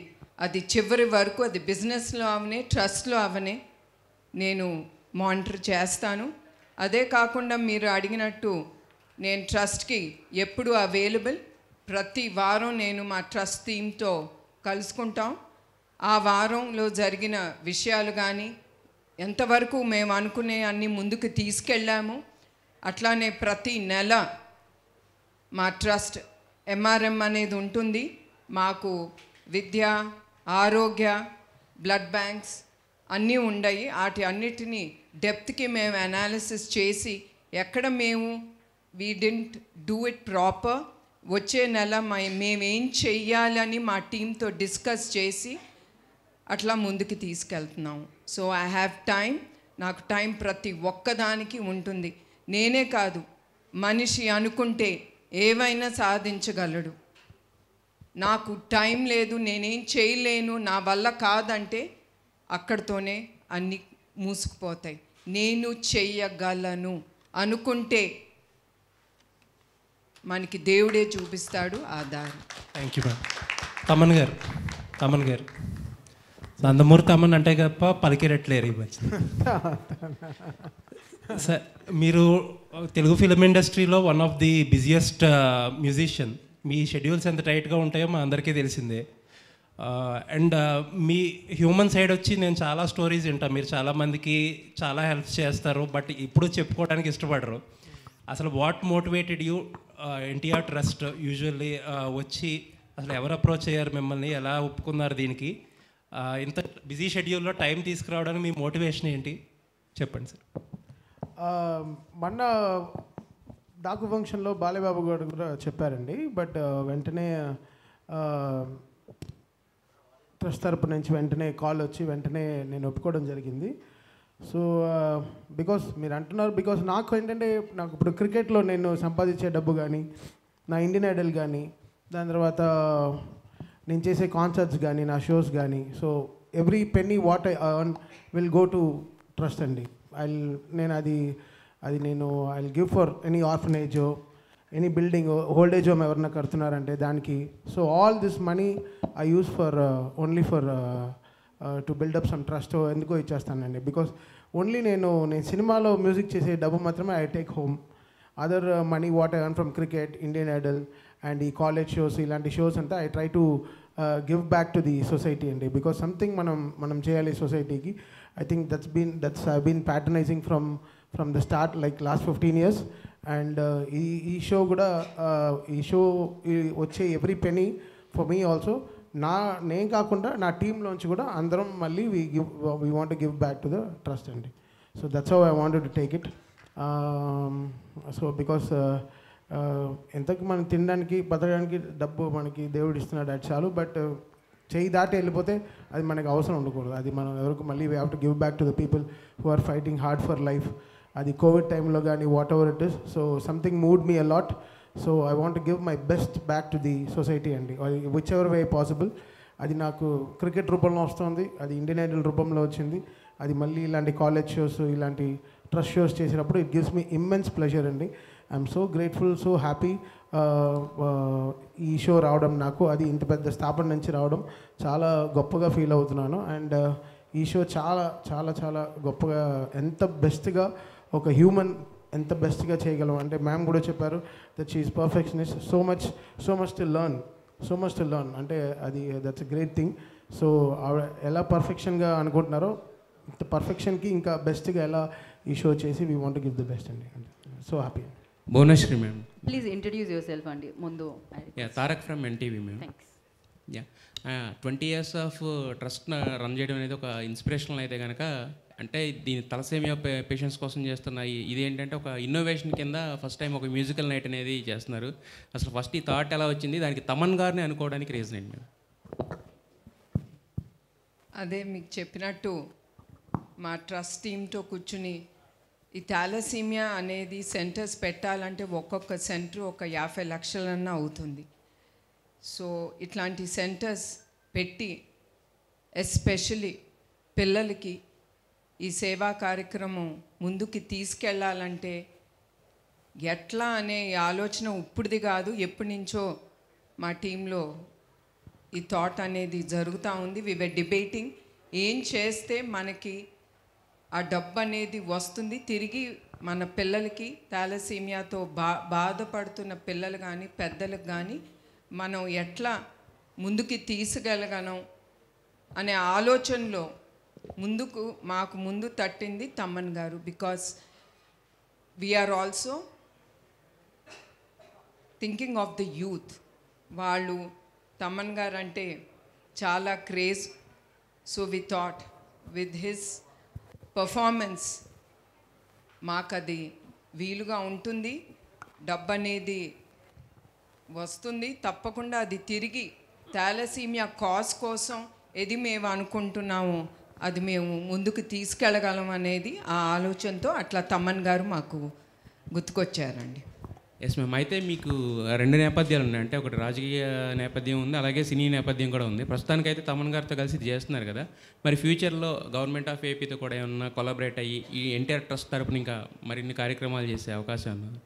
అది చివరి వరకు, అది బిజినెస్లో అవనే ట్రస్ట్లో అవనే నేను మానిటర్ చేస్తాను. అదే కాకుండా మీరు అడిగినట్టు నేను ట్రస్ట్కి ఎప్పుడు అవైలబుల్. ప్రతి వారం నేను మా ట్రస్ట్ టీమ్తో కలుసుకుంటాం. ఆ వారంలో జరిగిన విషయాలు కానీ ఎంతవరకు మేము అనుకునే అన్ని ముందుకు తీసుకెళ్ళాము. అట్లానే ప్రతి నెల మా ట్రస్ట్ MRM అనేది ఉంటుంది. మాకు విద్య, ఆరోగ్య, బ్లడ్ బ్యాంక్స్ అన్నీ ఉన్నాయి. వాటి అన్నిటినీ డెప్త్కి మేము అనాలిసిస్ చేసి ఎక్కడ మేము we didn't do it proper, వచ్చే నెల మేమేం చెయ్యాలని మా టీంతో డిస్కస్ చేసి అట్లా ముందుకు తీసుకెళ్తున్నాం. So I have time. నాకు టైం ప్రతి ఒక్కదానికి ఉంటుంది. నేనే కాదు, మనిషి అనుకుంటే ఏవైనా సాధించగలడు. నాకు టైం లేదు, నేనేం చేయలేను, నా వల్ల కాదంటే అక్కడితోనే అన్నీ మూసుకుపోతాయి. నేను చెయ్యగలను అనుకుంటే మనకి దేవుడే చూపిస్తాడు ఆ దారి. Thank you ma'am. తమన్ గారు నందమూరి తమన్ అంటే తప్ప పలికిరట్లేరు ఈ మధ్య. సార్, మీరు తెలుగు ఫిలిం ఇండస్ట్రీలో one of the busiest musician. Me schedules ఎంత టైట్గా ఉంటాయో మా అందరికీ తెలిసిందే. అండ్ మీ హ్యూమన్ సైడ్ వచ్చి నేను చాలా స్టోరీస్ వింటాను. మీరు చాలామందికి చాలా హెల్ప్ చేస్తారు, బట్ ఇప్పుడు చెప్పుకోవడానికి ఇష్టపడరు. అసలు what motivated you NTR trust usually వచ్చి అసలు ఎవరు అప్రోచ్ అయ్యారు మిమ్మల్ని, ఎలా ఒప్పుకున్నారు దీనికి? ఇంత బిజీ షెడ్యూల్లో టైం తీసుకురావడానికి మీ మోటివేషన్ ఏంటి చెప్పండి సార్. మొన్న డాకు ఫంక్షన్లో బాలయ్యబాబు గారు కూడా చెప్పారండి. బట్ వెంటనే ట్రస్ట్ తరపు నుంచి వెంటనే కాల్ వచ్చి వెంటనే నేను ఒప్పుకోవడం జరిగింది. సో బికాస్ మీరు అంటున్నారు, బికాస్ నాకు ఏంటంటే నాకు ఇప్పుడు క్రికెట్లో నేను సంపాదించే డబ్బు కానీ, నా ఇండియన్ ఐడల్ కానీ, దాని తర్వాత నేను చేసే కాన్సర్ట్స్ కానీ, నా షోస్ కానీ, so every penny what I earn will go to trust అండి. నేను ఐ గివ్ ఫర్ ఎనీ ఆర్ఫనేజో, any building, old age home ఎవరన్నా కడుతున్నారంటే దానికి. So all this money I use for only for to build up some trust. ఎందుకో ఇచ్చేస్తానండి. Because only నేను సినిమాలో మ్యూజిక్ చేసే డబ్బు మాత్రమే I take home. Other money what I earn from cricket, Indian Idol and ఈ కాలేజ్ షోస్, ఇలాంటి shows అంతా I try to give back to the society అండి. బికాస్ సంథింగ్ మనం చేయాలి సొసైటీకి. I think that's I been patronizing from the start like last 15 years. And ఈ show కూడా వచ్చే every penny for me also, నేను కాకుండా నా టీంలోంచి కూడా అందరం మళ్ళీ we want give back to the trust అండి. So that's how I wanted to take it. So because ఎంతకు మనం తినడానికి బతకడానికి డబ్బు మనకి దేవుడు ఇస్తున్నాడు, అది చాలు. బట్ చేయి దాటి వెళ్ళిపోతే అది మనకు అవసరం ఉండకూడదు. అది మనం ఎవరికి మళ్ళీ we have to give back to the people who are fighting hard for life. అది కోవిడ్ టైంలో కానీ whatever it is. So something moved me a lot. So I want to give my best back to the society అండి, whichever way possible. అది నాకు cricket రూపంలో వస్తుంది, అది Indian Idol రూపంలో వచ్చింది, అది మళ్ళీ ఇలాంటి కాలేజ్ షోస్, ఇలాంటి ట్రస్ట్ షోస్ చేసినప్పుడు it gives me immense pleasure అండి. I'm so grateful, so happy ఈ షో రావడం నాకు. అది ఇంత పెద్ద స్థాపన నుంచి రావడం చాలా గొప్పగా ఫీల్ అవుతున్నాను. అండ్ ఈ షో చాలా చాలా చాలా గొప్పగా, ఎంత బెస్ట్గా ఒక హ్యూమన్ ఎంత బెస్ట్గా చేయగలం అంటే మ్యామ్ కూడా చెప్పారు that she is perfectionist. So much to learn అంటే అది that's a great thing. So ఆవిడ ఎలా పర్ఫెక్షన్గా అనుకుంటున్నారో ఇంత పర్ఫెక్షన్కి ఇంకా బెస్ట్గా ఎలా ఈ షో చేసి we want give the best అండి. So happy. Bhuvaneswari ma'am, please introduce యువర్ సెల్ఫ్ అండి ముందు. Tarak from NTV ma'am. Thanks. 20 years of trust run చేయడం అనేది ఒక ఇన్స్పిరేషనల్ అయితే కనుక, అంటే దీని తలసేమియా పేషెంట్స్ కోసం చేస్తున్న ఇది ఏంటంటే ఒక ఇన్నోవేషన్ కింద ఫస్ట్ టైం ఒక మ్యూజికల్ నైట్ అనేది చేస్తున్నారు. అసలు ఫస్ట్ ఈ థాట్ ఎలా వచ్చింది, దానికి తమన్ గారిని అనుకోవడానికి రీజన్ ఏంటి మ్యామ్? అదే మీకు చెప్పినట్టు మా ట్రస్ట్ టీంతో కూర్చుని ఈ థాలసీమియా అనేది సెంటర్స్ పెట్టాలంటే ఒక్కొక్క సెంటర్ ఒక 50 లక్షలన్నా అవుతుంది. సో ఇట్లాంటి సెంటర్స్ పెట్టి ఎస్పెషలీ పిల్లలకి ఈ సేవా కార్యక్రమం ముందుకి తీసుకెళ్ళాలంటే ఎట్లా అనే ఆలోచన ఇప్పుడుది కాదు, ఎప్పటి నుంచో మా టీంలో ఈ థాట్ అనేది జరుగుతూ ఉంది. వి వర్ డిబేటింగ్ ఏం చేస్తే మనకి ఆ డబ్బు అనేది వస్తుంది తిరిగి మన పిల్లలకి, థాలసీమియాతో బాధపడుతున్న పిల్లలు కానీ పెద్దలకు కానీ మనం ఎట్లా ముందుకి తీసుకెళ్ళగలం అనే ఆలోచనలో మాకు ముందు తట్టింది తమన్ గారు. Because we're also thinking of the youth. వాళ్ళు తమన్ గారు అంటే చాలా craze. So we thought with his performance మాకు అది వీలుగా ఉంటుంది. డబ్బు అనేది వస్తుంది. తప్పకుండా అది తిరిగి థాలసీమియా కాజ్ కోసం ఏది మేము అనుకుంటున్నామో అది మేము ముందుకు తీసుకెళ్ళగలం అనేది ఆ ఆలోచనతో అట్లా తమన్ గారు మాకు గుర్తుకొచ్చారండి. Yes ma'am. అయితే మీకు 2 నేపథ్యాలు ఉన్నాయి. అంటే ఒకటి రాజకీయ నేపథ్యం ఉంది, అలాగే సినీ నేపథ్యం కూడా ఉంది. ప్రస్తుతానికైతే తమన్ గారితో కలిసి ఇది చేస్తున్నారు కదా, మరి ఫ్యూచర్లో గవర్నమెంట్ ఆఫ్ ఏపీతో కూడా ఏమన్నా కొలాబరేట్ అయ్యి ఈ ఎన్టీఆర్ ట్రస్ట్ తరపున ఇంకా మరిన్ని కార్యక్రమాలు చేసే అవకాశం ఉన్నది?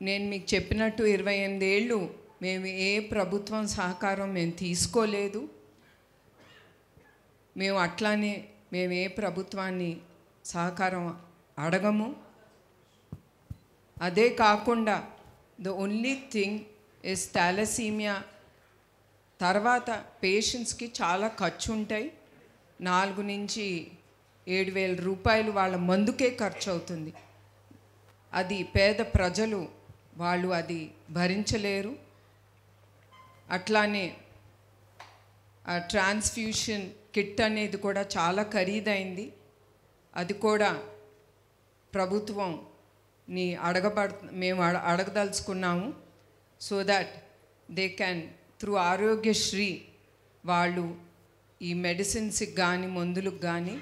నేను మీకు చెప్పినట్టు 28 ఏళ్ళు మేము ఏ ప్రభుత్వం సహకారం మేము తీసుకోలేదు. మేము అట్లానే మేము ఏ ప్రభుత్వాన్ని సహకారం అడగము. అదే కాకుండా the only thing is thalassemia తర్వాత పేషెంట్స్కి చాలా ఖర్చు ఉంటాయి. 4 నుంచి 7,000 రూపాయలు వాళ్ళ మందుకే ఖర్చు అవుతుంది. అది పేద ప్రజలు వాళ్ళు అది భరించలేరు. అట్లానే ఆ ట్రాన్స్ఫ్యూషన్ కిట్ అనేది కూడా చాలా ఖరీదైంది. అది కూడా ప్రభుత్వంని మేము అడగదలుచుకున్నాము. So that they can through Aarogyasri వాళ్ళు ఈ మెడిసిన్స్కి కానీ మందులకు కానీ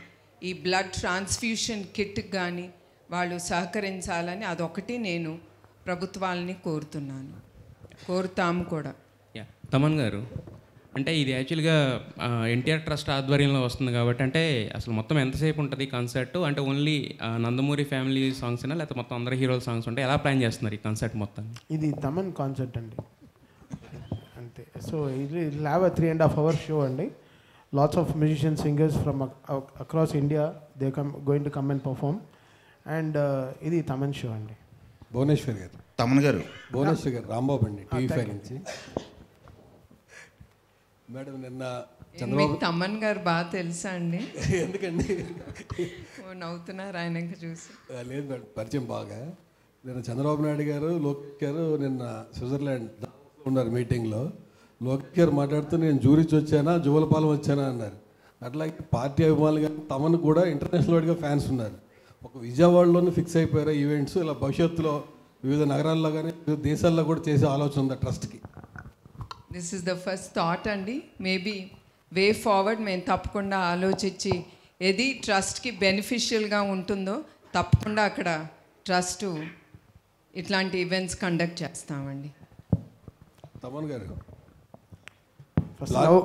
ఈ బ్లడ్ ట్రాన్స్ఫ్యూషన్ కిట్కి కానీ వాళ్ళు సహకరించాలని అదొకటి నేను ప్రభుత్వాలని కోరుతాము కూడా. తమన్ గారు, అంటే ఇది యాక్చువల్గా ఎన్టీఆర్ ట్రస్ట్ ఆధ్వర్యంలో వస్తుంది కాబట్టి, అంటే అసలు మొత్తం ఎంతసేపు ఉంటుంది కాన్సర్ట్? అంటే ఓన్లీ నందమూరి ఫ్యామిలీ సాంగ్స్నా లేకపోతే మొత్తం అందరు హీరోల సాంగ్స్ ఉంటాయి? ఎలా ప్లాన్ చేస్తున్నారు ఈ కాన్సర్ట్ మొత్తం? ఇది తమన్ కాన్సర్ట్ అండి అంతే. సో ఇది హ్యావ్ a 3.5 hour షో అండి. Lots of musicians, singers from across India they going to come and perform. And ఇది తమన్ షో అండి. భువనేశ్వర్ గారు, తమన్ గారు, భువనేశ్వర్ గారు, రాంబాబు అండి, TV5 నుంచి. మేడం నిన్న మీకు తమన్ గారు బాగా తెలుసా అండి? ఎందుకండి నవ్వుతున్నారు ఆయన ఇంకా చూసి? లేదు మేడం, పరిచయం బాగా. నిన్న చంద్రబాబు నాయుడు గారు, లోకేష్ గారు నిన్న స్విట్జర్లాండ్ ఉన్నారు మీటింగ్లో. లోకేష్ గారు మాట్లాడుతూ నేను జూరిచ్ వచ్చానా జువలపాలెం వచ్చానా అన్నారు. అట్లాగే పార్టీ అభిమానులు కానీ తమను కూడా ఇంటర్నేషనల్ వైడ్గా ఫ్యాన్స్ ఉన్నారు. ఒక విజయవాడలోనే ఫిక్స్ అయిపోయారు ఈవెంట్స్. ఇలా భవిష్యత్తులో వివిధ నగరాల్లో కానీ వివిధ దేశాల్లో కూడా చేసే ఆలోచన ఉంది ట్రస్ట్కి. This is the first thought అండి. మేబీ వే ఫార్వర్డ్ మేము తప్పకుండా ఆలోచించి ఏది ట్రస్ట్కి బెనిఫిషియల్గా ఉంటుందో తప్పకుండా అక్కడ ట్రస్ట్ ఇట్లాంటి ఈవెంట్స్ కండక్ట్ చేస్తామండి. తమన్ గారు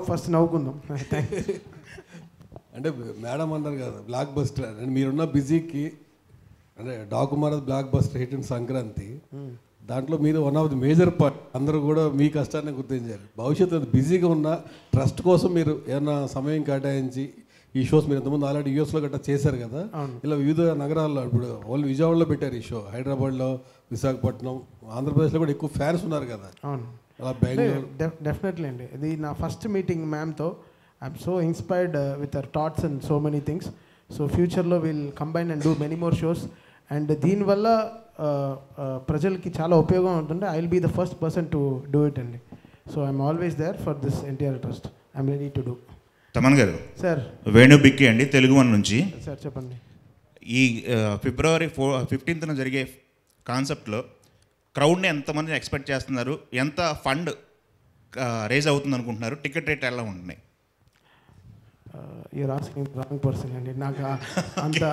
ఫస్ట్ నవ్వుకుందాం. అంటే మేడం అన్నారు కదా బ్లాక్ బస్టర్ అని. మీరున్న బిజీకి అంటే డాకుమార్ blockbuster hit in Sankranti, దాంట్లో మీరు one of the major part. అందరూ కూడా మీ కష్టాన్ని గుర్తించారు. భవిష్యత్తు బిజీగా ఉన్న ట్రస్ట్ కోసం మీరు ఏమైనా సమయం కేటాయించి ఈ షోస్ మీరు ఇంతకుముందు ఆల్రెడీ యూఎస్లో గట్రా చేశారు కదా, ఇలా వివిధ నగరాల్లో, ఇప్పుడు వాళ్ళు విజయవాడలో పెట్టారు ఈ షో, హైదరాబాద్లో, విశాఖపట్నం, ఆంధ్రప్రదేశ్లో కూడా ఎక్కువ ఫ్యాన్స్ ఉన్నారు కదా. అలా బెంగళూరు. డెఫినెట్లీ అండి. ఇది నా ఫస్ట్ మీటింగ్ మ్యామ్తో. I'm so inspired with our thoughts and so many things. So ఫ్యూచర్లో will combine and do many more shows. And దీనివల్ల ప్రజలకి చాలా ఉపయోగం ఉంటుంది. I will be the first person to do it అండి. So I'm always there for this NTR trust. I'm ready to do. Thaman గారు, sir Venu బిక్కి అండి, Telugu one నుంచి. సార్ చెప్పండి. ఈ February 15th జరిగే కాన్సెప్ట్లో క్రౌడ్ని ఎంతమంది ఎక్స్పెక్ట్ చేస్తున్నారు? ఎంత ఫండ్ రేజ్ అవుతుంది అనుకుంటున్నారు? టికెట్ రేట్ ఎలా ఉంటున్నాయి? యూఆర్ ఆస్కింగ్ రాంగ్ పర్సన్ అండి. నాకు అంత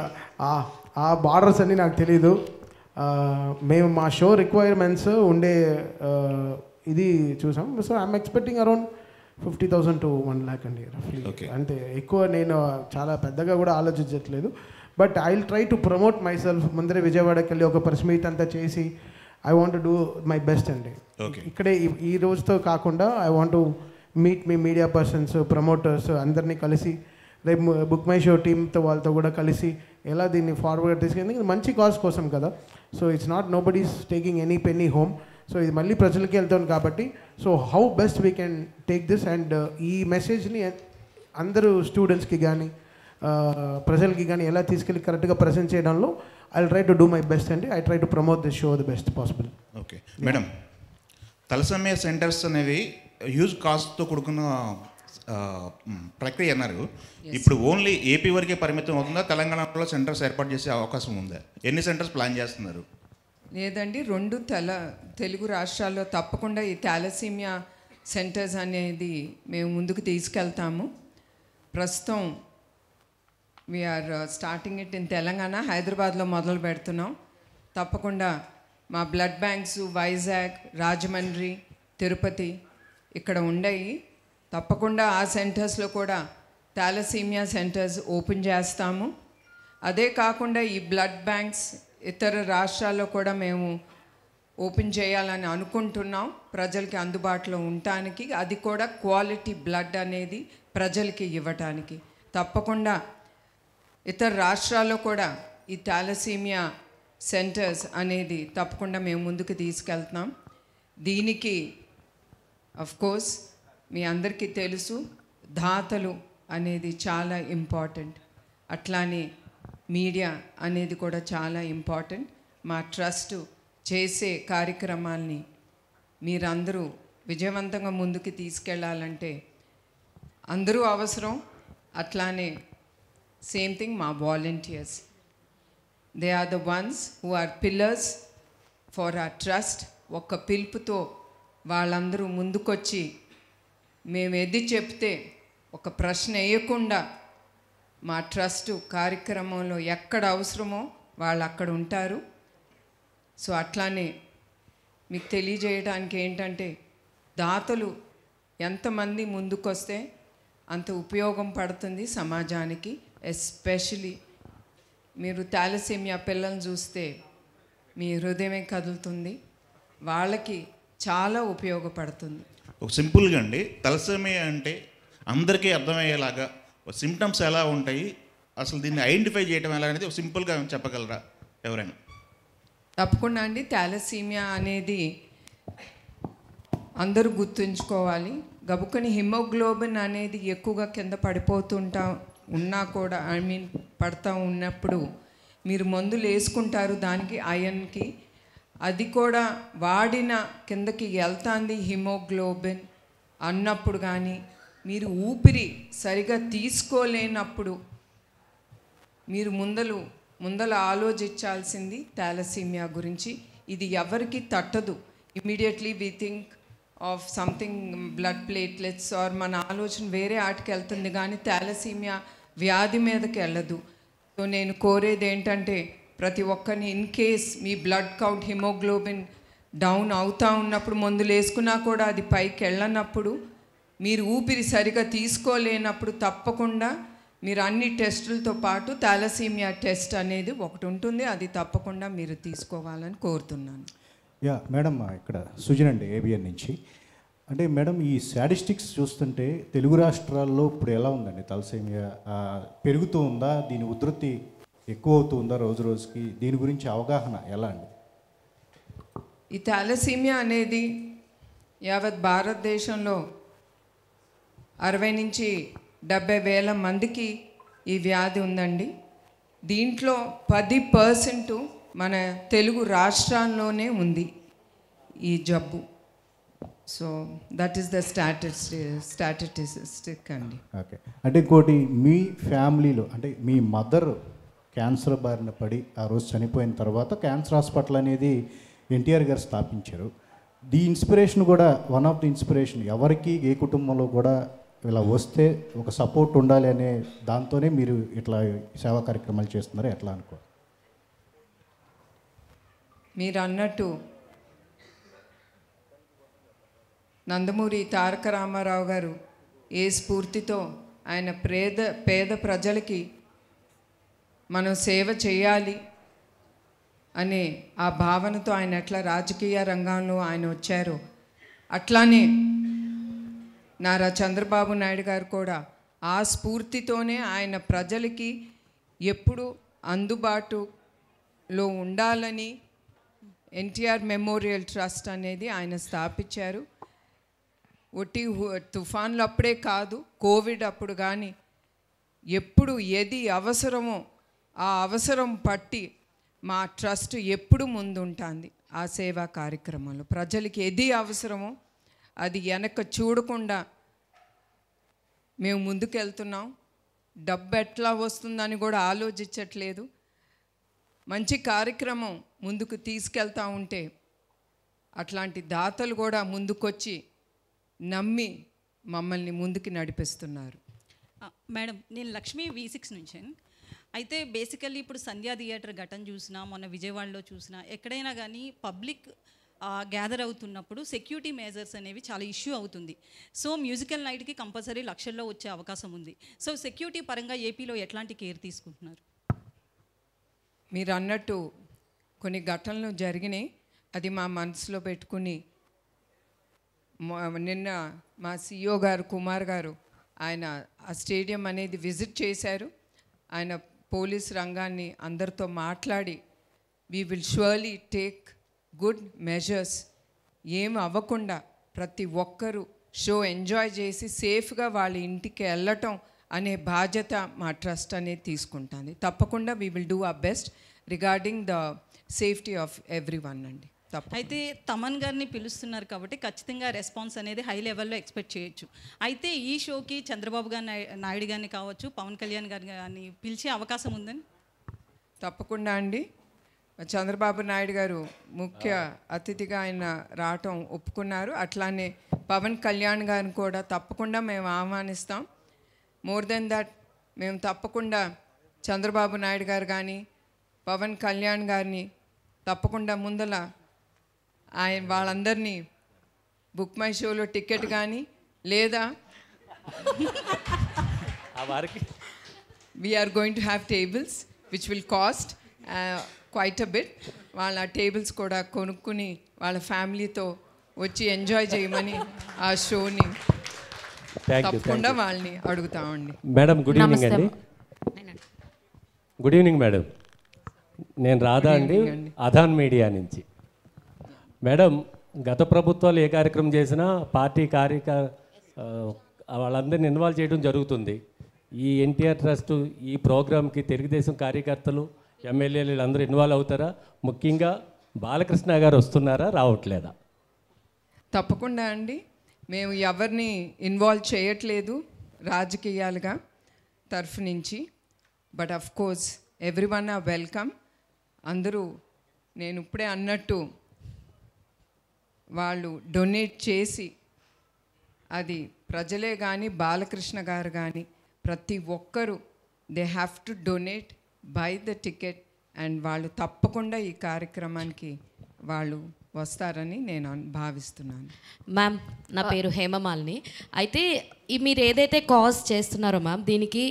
ఆ బార్డర్స్ అన్నీ నాకు తెలీదు. మేము మా షో రిక్వైర్మెంట్స్ ఉండే ఇది చూసాం. So I'm expecting around 50,000 to 1 lakh అండి రఫ్లీ. అంటే ఎక్కువ నేను చాలా పెద్దగా కూడా ఆలోచించట్లేదు. But I will try to promote myself. ముందరే విజయవాడకి వెళ్ళి ఒక ప్రెస్ మీట్ అంతా చేసి I want to do my best అండి. ఇక్కడే ఈ రోజుతో కాకుండా ఐ వాంట్ టు మీట్ మీ మీడియా పర్సన్స్, ప్రమోటర్స్ అందరినీ కలిసి రేపు బుక్ మై షో టీమ్తో వాళ్ళతో కూడా కలిసి ఎలా దీన్ని ఫార్వర్డ్ తీసుకెళ్ళి మంచి కాజ్ కోసం కదా. So it's not nobody is taking any penny home. సో ఇది మళ్ళీ ప్రజలకి వెళ్తాను కాబట్టి so how best we can take this and ఈ మెసేజ్ని అందరూ స్టూడెంట్స్కి కానీ ప్రజలకి కానీ ఎలా తీసుకెళ్ళి కరెక్ట్గా ప్రజెంట్ చేయడంలో I try to do my best అండి. I try to promote this show the best possible. Okay madam, thalassemia centers అనేవి హ్యూజ్ కాస్ట్తో కూడుకున్న ప్రక్రియ అన్నారు. ఇప్పుడు ఓన్లీ ఏపీ వరకే పరిమితం అవుతుందా? తెలంగాణలో సెంటర్స్ ఏర్పాటు చేసే అవకాశం ఉందా? ఎన్ని సెంటర్స్ ప్లాన్ చేస్తున్నారు? లేదండి, 2 తెలుగు రాష్ట్రాల్లో తప్పకుండా ఈ థాలసీమియా సెంటర్స్ అనేది మేము ముందుకు తీసుకెళ్తాము. ప్రస్తుతం we're starting it in Telangana, హైదరాబాద్లో మొదలు పెడుతున్నాం. తప్పకుండా మా బ్లడ్ బ్యాంక్స్ వైజాగ్, రాజమండ్రి, తిరుపతి ఇక్కడ ఉండయి. తప్పకుండా ఆ సెంటర్స్లో కూడా థాలసీమియా సెంటర్స్ ఓపెన్ చేస్తాము. అదే కాకుండా ఈ బ్లడ్ బ్యాంక్స్ ఇతర రాష్ట్రాల్లో కూడా మేము ఓపెన్ చేయాలని అనుకుంటున్నాం, ప్రజలకి అందుబాటులో ఉండటానికి. అది కూడా క్వాలిటీ బ్లడ్ అనేది ప్రజలకి ఇవ్వటానికి. తప్పకుండా ఇతర రాష్ట్రాల్లో కూడా ఈ థాలసీమియా సెంటర్స్ అనేది తప్పకుండా మేము ముందుకు తీసుకెళ్తున్నాం. దీనికి కోర్స్ మీ అందరికీ తెలుసు, దాతలు అనేది చాలా ఇంపార్టెంట్. అట్లానే మీడియా అనేది కూడా చాలా ఇంపార్టెంట్. మా ట్రస్ట్ చేసే కార్యక్రమాల్ని మీరందరూ విజయవంతంగా ముందుకు తీసుకెళ్ళాలంటే అందరూ అవసరం. అట్లానే సేమ్ థింగ్ మా volunteers, they are the ones who are pillars for our trust. ఒక్క పిలుపుతో వాళ్ళందరూ ముందుకొచ్చి మేము ఎది చెప్తే ఒక ప్రశ్న వేయకుండా మా ట్రస్ట్ కార్యక్రమంలో ఎక్కడ అవసరమో వాళ్ళు అక్కడ ఉంటారు. సో అట్లానే మీకు తెలియజేయడానికి ఏంటంటే, దాతలు ఎంతమంది ముందుకొస్తే అంత ఉపయోగం పడుతుంది సమాజానికి. ఎస్పెషలీ మీరు థాలసీమియా పిల్లల్ని చూస్తే మీ హృదయమే కదులుతుంది, వాళ్ళకి చాలా ఉపయోగపడుతుంది. ఒక సింపుల్గా అండి, తలసేమియా అంటే అందరికీ అర్థమయ్యేలాగా సిమ్టమ్స్ ఎలా ఉంటాయి, అసలు దీన్ని ఐడెంటిఫై చేయడం ఎలా అనేది సింపుల్గా చెప్పగలరా ఎవరైనా? తప్పకుండా అండి. థాలసీమియా అనేది అందరూ గుర్తుంచుకోవాలి. గబుక్కని హిమోగ్లోబిన్ అనేది ఎక్కువగా కింద ఉన్నా కూడా పడతా ఉన్నప్పుడు మీరు మందులు వేసుకుంటారు దానికి, ఐరన్కి. అది కూడా వాడిన కిందకి వెళ్తాంది హిమోగ్లోబిన్ అన్నప్పుడు కానీ, మీరు ఊపిరి సరిగా తీసుకోలేనప్పుడు మీరు ముందల ఆలోచించాల్సింది థాలసీమియా గురించి. ఇది ఎవరికి తట్టదు. Immediately we think of something blood platelets or మన ఆలోచన వేరే ఆటకి వెళ్తుంది, కానీ థాలసీమియా వ్యాధి మీదకి వెళ్ళదు. సో నేను కోరేది ఏంటంటే, ప్రతి ఒక్కరిని in case me blood count haemoglobin down అవుతూ ఉన్నప్పుడు మందులు వేసుకున్నా కూడా అది పైకి వెళ్ళనప్పుడు, మీరు ఊపిరి సరిగా తీసుకోలేనప్పుడు తప్పకుండా మీరు అన్ని టెస్టులతో పాటు థాలసీమియా టెస్ట్ అనేది ఒకటి ఉంటుంది, అది తప్పకుండా మీరు తీసుకోవాలని కోరుతున్నాను. యా మేడం, ఇక్కడ సుజన్ అండి ఏబిఎన్ నుంచి. అంటే మేడం, ఈ స్టాటిస్టిక్స్ చూస్తుంటే తెలుగు రాష్ట్రాల్లో ఇప్పుడు ఎలా ఉందండి? తలసేమియా పెరుగుతూ ఉందా? దీని ఉధృతి ఎక్కువ అవుతూ ఉందా రోజు రోజుకి? దీని గురించి అవగాహన ఎలా అండి? ఈ థాలసీమియా అనేది యావత్ భారతదేశంలో 60 నుంచి 70 వేల మందికి ఈ వ్యాధి ఉందండి. దీంట్లో 10% మన తెలుగు రాష్ట్రాల్లోనే ఉంది ఈ జబ్బు. So that is the statistic అండి. ఓకే. అంటే ఇంకోటి, మీ ఫ్యామిలీలో అంటే మీ మదర్ క్యాన్సర్ బారిన పడి ఆ రోజు చనిపోయిన తర్వాత క్యాన్సర్ హాస్పిటల్ అనేది ఎన్టీఆర్ గారు స్థాపించారు. ది ఇన్స్పిరేషన్ కూడా, వన్ ఆఫ్ ది ఇన్స్పిరేషన్, ఎవరికి ఏ కుటుంబంలో కూడా ఇలా వస్తే ఒక సపోర్ట్ ఉండాలి అనే దాంతోనే మీరు ఇట్లా సేవా కార్యక్రమాలు చేస్తున్నారు, ఎట్లా అనుకో? మీరు అన్నట్టు నందమూరి తారక రామారావు గారు ఏ స్ఫూర్తితో ఆయన పేద ప్రజలకి మనం సేవ చేయాలి అనే ఆ భావనతో ఆయన ఎట్లా రాజకీయ రంగంలో ఆయన వచ్చారో, అట్లానే నారా చంద్రబాబు నాయుడు గారు కూడా ఆ స్ఫూర్తితోనే ఆయన ప్రజలకి ఎప్పుడు అందుబాటులో ఉండాలని ఎన్టీఆర్ మెమోరియల్ ట్రస్ట్ అనేది ఆయన స్థాపించారు. ఒట్టి తుఫాన్లు అప్పుడే కాదు, కోవిడ్ అప్పుడు కానీ ఎప్పుడు ఏది అవసరమో ఆ అవసరం పట్టి మా ట్రస్ట్ ఎప్పుడు ముందుంటుంది ఆ సేవా కార్యక్రమంలో. ప్రజలకి ఏది అవసరమో అది వెనక చూడకుండా మేము ముందుకెళ్తున్నాం. డబ్బు ఎట్లా వస్తుందని కూడా ఆలోచించట్లేదు. మంచి కార్యక్రమం ముందుకు తీసుకెళ్తా ఉంటే అట్లాంటి దాతలు కూడా ముందుకొచ్చి నమ్మి మమ్మల్ని ముందుకు నడిపిస్తున్నారు. మేడం, నేను లక్ష్మీ V6 నుంచి. అయితే బేసికల్లీ ఇప్పుడు సంధ్యా థియేటర్ ఘటన చూసినా, మొన్న విజయవాడలో చూసినా, ఎక్కడైనా కానీ పబ్లిక్ గ్యాదర్ అవుతున్నప్పుడు సెక్యూరిటీ మెజర్స్ అనేవి చాలా ఇష్యూ అవుతుంది. సో మ్యూజికల్ నైట్కి కంపల్సరీ లక్షల్లో వచ్చే అవకాశం ఉంది. సో సెక్యూరిటీ పరంగా ఏపీలో ఎట్లాంటి కేర్ తీసుకుంటున్నారు? మీరు అన్నట్టు కొన్ని ఘటనలు జరిగినాయి, అది మా మనసులో పెట్టుకుని నిన్న మా CEO గారు కుమార్ గారు ఆయన ఆ స్టేడియం అనేది విజిట్ చేశారు. ఆయన పోలీస్ రంగాన్ని అందరితో మాట్లాడి we will surely take good measures, ఏం అవ్వకుండా ప్రతి ఒక్కరూ షో ఎంజాయ్ చేసి సేఫ్గా వాళ్ళ ఇంటికి వెళ్ళటం అనే బాధ్యత మా ట్రస్ట్ అనేది తీసుకుంటుంది. తప్పకుండా we will do our best regarding the safety of every one అండి. అయితే తమన్ గారిని పిలుస్తున్నారు కాబట్టి ఖచ్చితంగా రెస్పాన్స్ అనేది హై లెవెల్లో ఎక్స్పెక్ట్ చేయొచ్చు. అయితే ఈ షోకి చంద్రబాబు గారు నాయుడు గారిని కావచ్చు, పవన్ కళ్యాణ్ గారిని కానీ పిలిచే అవకాశం ఉందని? తప్పకుండా అండి. చంద్రబాబు నాయుడు గారు ముఖ్య అతిథిగా ఆయన రావటం ఒప్పుకున్నారు. అట్లానే పవన్ కళ్యాణ్ గారిని కూడా తప్పకుండా మేము ఆహ్వానిస్తాం. మోర్ దెన్ దట్ మేము తప్పకుండా చంద్రబాబు నాయుడు గారు కానీ పవన్ కళ్యాణ్ గారిని తప్పకుండా ముందల ఆయన వాళ్ళందరినీ బుక్ మై షోలో టికెట్ కానీ లేదా we're going to have tables which will cost quite a bit. వాళ్ళ టేబుల్స్ కూడా కొనుక్కుని వాళ్ళ ఫ్యామిలీతో వచ్చి ఎంజాయ్ చేయమని ఆ షోని తప్పకుండా వాళ్ళని అడుగుతామండి. మేడం గుడ్ ఈవినింగ్ అండి. Good evening madam. నేను రాధా అండి, అధాన్ మీడియా నుంచి. మేడం, గత ప్రభుత్వాలు ఏ కార్యక్రమం చేసినా పార్టీ వాళ్ళందరినీ ఇన్వాల్వ్ చేయడం జరుగుతుంది. ఈ ఎన్టీఆర్ ట్రస్ట్ ఈ ప్రోగ్రామ్కి తెలుగుదేశం కార్యకర్తలు ఎమ్మెల్యేలు వీళ్ళందరూ ఇన్వాల్వ్ అవుతారా? ముఖ్యంగా బాలకృష్ణ గారు వస్తున్నారా, రావట్లేదా? తప్పకుండా అండి. మేము ఎవరిని ఇన్వాల్వ్ చేయట్లేదు రాజకీయాలుగా తరఫు నుంచి. But of course every one or welcome. అందరూ నేను ఇప్పుడే అన్నట్టు వాళ్ళు డొనేట్ చేసి, అది ప్రజలే కానీ బాలకృష్ణ గారు కానీ ప్రతి ఒక్కరూ they have to donate by the ticket and వాళ్ళు తప్పకుండా ఈ కార్యక్రమానికి వాళ్ళు వస్తారని నేను భావిస్తున్నాను. మ్యామ్, నా పేరు హేమమాలిని. అయితే మీరు ఏదైతే కాజ్ చేస్తున్నారో మ్యామ్, దీనికి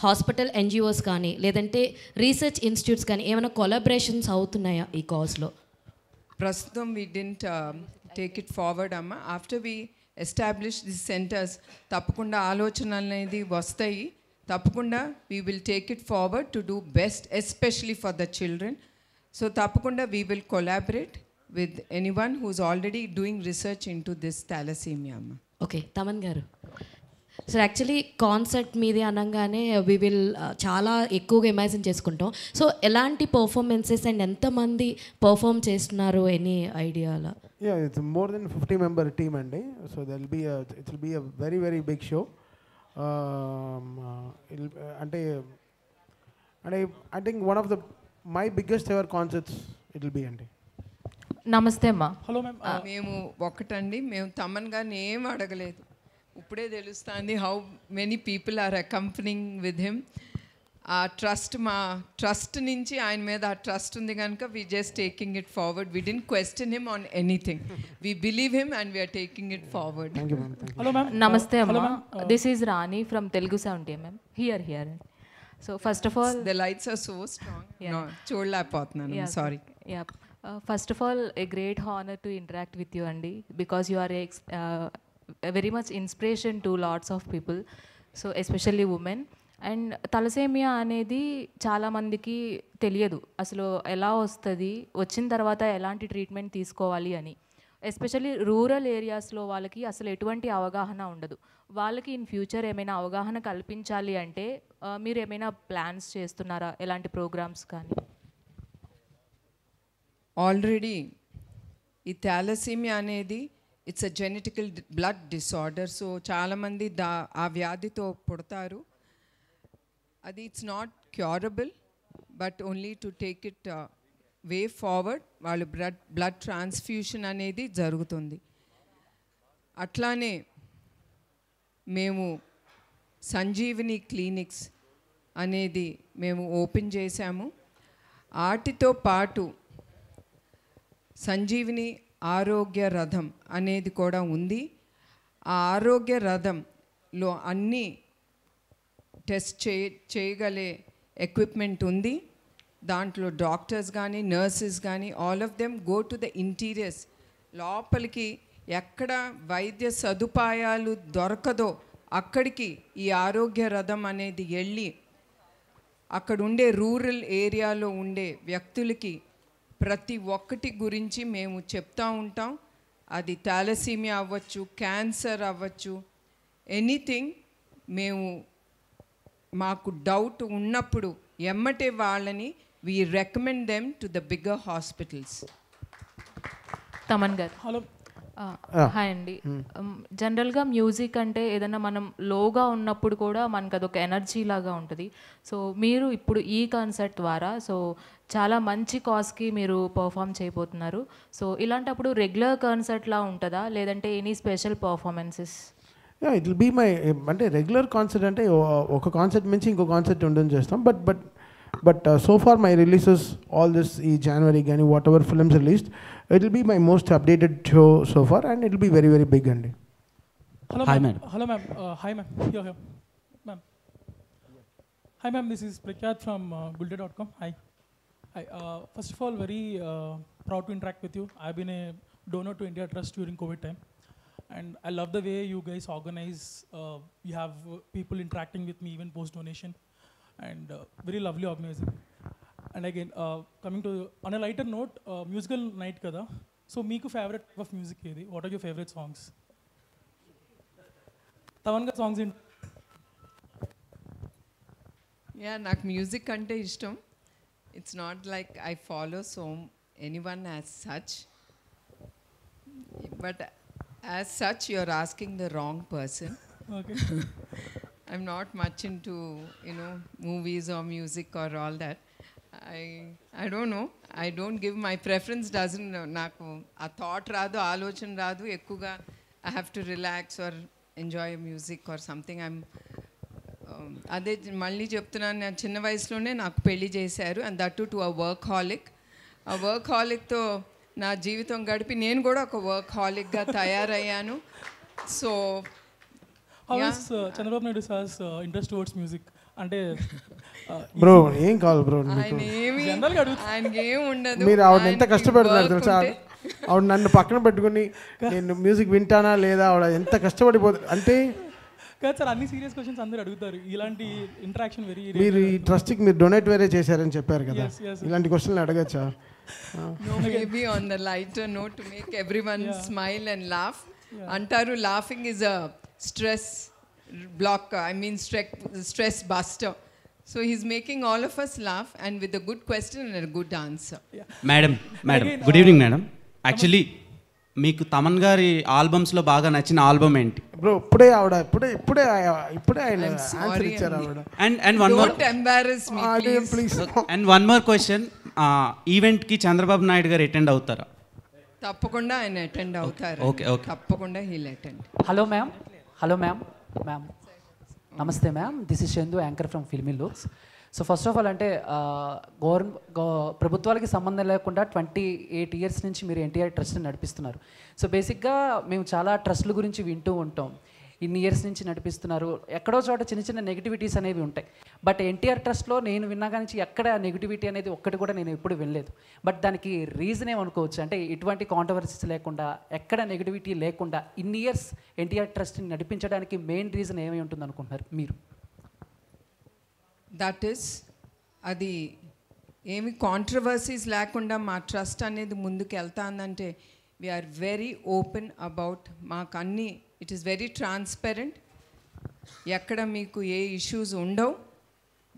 హాస్పిటల్ NGOs కానీ లేదంటే రీసెర్చ్ ఇన్స్టిట్యూట్స్ కానీ ఏమైనా కొలాబరేషన్స్ అవుతున్నాయా ఈ కాజ్లో? ప్రస్తుతం we didn't take it forward అమ్మ. After we establish the centers తప్పకుండా ఆలోచనలు అనేది వస్తాయి. తప్పకుండా we will take it forward to do best especially for the children. So తప్పకుండా we will collaborate with anyone who's already doing research into this thalassemia. Okay, Thaman గారు, so actually concert మీది అనగానే we will చాలా ఎక్కువగా imagine చేసుకుంటాం. So ఎలాంటి performances and ఎంతమంది perform చేస్తున్నారు, ఎనీ ఐడియా అలా? Yeah, it's more than 50-member team అండి. So it will be a very very big show. అంటే I think one of my biggest ever concerts it will be అండి. నమస్తే అమ్మా. Hello ma'am. మేము ఒకటండి, మేము తమన్ గారిని ఏం అడగలేదు. ఇప్పుడే తెలుస్తుంది how many people are accompanying with him. ఆ ట్రస్ట్, మా ట్రస్ట్ నుంచి ఆయన మీద ఆ ట్రస్ట్ ఉంది కనుక we just taking it forward. We didn't question him on anything. We believe him and we're taking it forward. Hello ma'am. నమస్తే అమ్మా. This is Rani from Telugu 70 mm. Here. So first of all the lights are so strong. చూడలేకపోతున్నాను, sorry. First of all, a great honor to interact with you, Andy, because you are very much inspiration to lots of people, so especially women. And thalassemia అనేది చాలామందికి తెలియదు అసలు ఎలా వస్తుంది, వచ్చిన తర్వాత ఎలాంటి ట్రీట్మెంట్ తీసుకోవాలి అని. ఎస్పెషల్లీ రూరల్ ఏరియాస్లో వాళ్ళకి అసలు ఎటువంటి అవగాహన ఉండదు. వాళ్ళకి ఇన్ ఫ్యూచర్ ఏమైనా అవగాహన కల్పించాలి అంటే మీరు ఏమైనా ప్లాన్స్ చేస్తున్నారా, ఎలాంటి ప్రోగ్రామ్స్ కానీ? ఆల్రెడీ ఈ థాలసీమియా అనేది it's a genetical blood disorder. So చాలామంది ఆ వ్యాధితో పుడతారు. అది it's not curable, but only to take it way forward వాళ్ళు బ్లడ్ ట్రాన్స్ఫ్యూషన్ అనేది జరుగుతుంది. అట్లానే మేము సంజీవిని క్లినిక్స్ అనేది మేము ఓపెన్ చేశాము. వాటితో పాటు సంజీవిని ఆరోగ్య రథం అనేది కూడా ఉంది. ఆ ఆరోగ్య రథంలో అన్ని టెస్ట్ చేయగలే ఎక్విప్మెంట్ ఉంది. దాంట్లో డాక్టర్స్ కానీ నర్సెస్ కానీ all of them go to the interiors. లోపలికి ఎక్కడ వైద్య సదుపాయాలు దొరకదో అక్కడికి ఈ ఆరోగ్య రథం అనేది వెళ్ళి అక్కడ ఉండే రూరల్ ఏరియాలో ఉండే వ్యక్తులకి ప్రతి ఒక్కటి గురించి మేము చెప్తూ ఉంటాం. అది థాలసీమియా అవ్వచ్చు, క్యాన్సర్ అవ్వచ్చు, ఎనీథింగ్. మేము మాకు డౌట్ ఉన్నప్పుడు ఎమ్మటే వాళ్ళని we recommend them to the bigger hospitals. Thaman గారు హలో. హాయ్ అండి. జనరల్గా మ్యూజిక్ అంటే ఏదైనా మనం లోగా ఉన్నప్పుడు కూడా మనకు అదొక ఎనర్జీ లాగా ఉంటుంది. సో మీరు ఇప్పుడు ఈ కాన్సర్ట్ ద్వారా సో చాలా మంచి కాజ్కి మీరు పర్ఫామ్ చేయబోతున్నారు. సో ఇలాంటప్పుడు రెగ్యులర్ కాన్సర్ట్లా ఉంటుందా లేదంటే any special performances? It will be my అంటే రెగ్యులర్ కాన్సర్ట్ అంటే ఒక కాన్సర్ట్ నుంచి ఇంకో కాన్సర్ట్ ఉండడం చేస్తాం. But so far my releases all this ఈ January కానీ whatever films released, it will be my most updated show so far and it will be very very big అండి. Hello ma'am. Hello ma'am. Hi ma'am. Here ma'am. Hi ma'am, this is Prakyat from Gulde.com. Hi. First of all, very proud to interact with you. I've been a donor to India Trust during COVID time and I love the way you guys organize. You have people interacting with me even post donation. And very lovely organizing. And again, coming to on a lighter note, musical night kada. So meeku favorite type of music edi? What are your favorite songs? Tavan ga songs in. Yeah, నాకు music అంటే ఇష్టం. It's not like I follow anyone as such, but as such you are asking the wrong person. Okay. I'm not much into movies or music or all that. I don't know. I don't give my preference doesn't నాకు ఆ thought రాదు, ఆలోచన రాదు ఎక్కువగా. I have to relax or enjoy music or something. అదే మళ్ళీ చెప్తున్నాను, నేను చిన్న వయసులోనే నాకు పెళ్లి చేశారు and that too to a workaholic. ఆ వర్క్హాలిక్తో నా జీవితం గడిపి నేను కూడా ఒక వర్క్హాలిక్గా తయారయ్యాను. So How is Chandrababu Naidu sir's interest towards music? అంటే బ్రో ఏం కావాలి బ్రో ఆయనకి ఏం ఉండదు. మీరు ఆవిడ ఎంత కష్టపడుతున్నారు తెలుసా? ఆవిడ నన్ను పక్కన పెట్టుకుని నేను మ్యూజిక్ వింటానా లేదా ఆవిడ ఎంత కష్టపడిపోతుంది అంటే. కాదు సార్, అన్ని సీరియస్ క్వశ్చన్స్ అందరూ అడుగుతారు. ఇలాంటి ఇంటరాక్షన్ వెరీ. మీరు ఈ ట్రస్ట్కి మీరు డొనేట్ వేరే చేశారని చెప్పారు కదా, ఇలాంటి క్వశ్చన్లు అడగచ్చా? Maybe on the lighter note to make everyone smile and laugh. అంటారు laughing is a stress blocker, I mean stress buster. So he's making all of us laugh and with a good question and a good answer. Madam, good evening madam. Actually మీకు తమన్ గారి ఆల్బమ్స్లో బాగా నచ్చిన album ఏంటి? Bro ఇప్పుడే ఆయన answer ఇచ్చారు ఆవిడ. And one more, don't embarrass me please. And one more question, ఈవెంట్కి చంద్రబాబు నాయుడు గారు అటెండ్ అవుతారా? తప్పకుండా ఆయన అటెండ్ అవుతారు. ఓకే తప్పకుండా హీల్ అటెండ్. హలో మ్యామ్ నమస్తే ma'am, this is Chandu, anchor from filmy looks. So first of all అంటే ప్రభుత్వాలకి సంబంధం లేకుండా 28 years నుంచి మీరు ఎన్టీఆర్ ట్రస్ట్ని నడిపిస్తున్నారు. సో బేసిక్గా మేము చాలా ట్రస్ట్ల గురించి వింటూ ఉంటాం, ఇన్ని ఇయర్స్ నుంచి నడిపిస్తున్నారు. ఎక్కడో చోట చిన్న చిన్న నెగిటివిటీస్ అనేవి ఉంటాయి. బట్ ఎన్టీఆర్ ట్రస్ట్లో నేను విన్నా కానీ ఎక్కడ నెగిటివిటీ అనేది ఒక్కటి కూడా నేను ఎప్పుడు వినలేదు. బట్ దానికి రీజన్ ఏమనుకోవచ్చు అంటే ఎటువంటి కాంట్రవర్సీస్ లేకుండా, ఎక్కడ నెగిటివిటీ లేకుండా ఇన్ని ఇయర్స్ ఎన్టీఆర్ ట్రస్ట్ని నడిపించడానికి మెయిన్ రీజన్ ఏమై ఉంటుంది అనుకుంటున్నారు మీరు? దట్ ఈస్ అది ఏమి కాంట్రవర్సీస్ లేకుండా మా ట్రస్ట్ అనేది ముందుకు వెళ్తానంటే వీఆర్ వెరీ ఓపెన్ అబౌట్, మాకు అన్నీ ఇట్ ఈస్ వెరీ ట్రాన్స్పరెంట్, ఎక్కడ మీకు ఏ ఇష్యూస్ ఉండవు.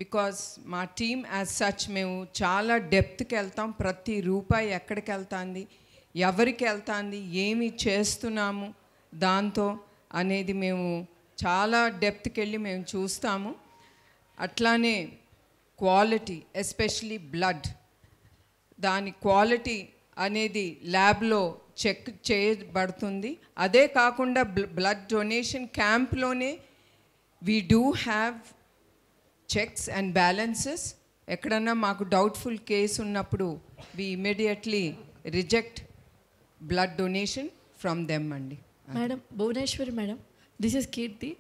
బికాస్ మా టీమ్ యాజ్ సచ్ మేము చాలా డెప్త్కి వెళ్తాం. ప్రతి రూపాయి ఎక్కడికి వెళ్తుంది, ఎవరికి వెళ్తుంది, ఏమి చేస్తున్నాము దాంతో అనేది మేము చాలా డెప్త్కి వెళ్ళి మేము చూస్తాము. అట్లానే క్వాలిటీ, ఎస్పెషలీ బ్లడ్, దాని క్వాలిటీ అనేది ల్యాబ్లో చెక్ చేయబడుతుంది. అదే కాకుండా బ్లడ్ డొనేషన్ క్యాంప్లోనే we do have checks and balances. ఎక్కడన్నా మాకు డౌట్ఫుల్ కేసు ఉన్నప్పుడు we immediately reject blood donation from them అండి. Madam Bhuvaneswari madam, this is Keerthi.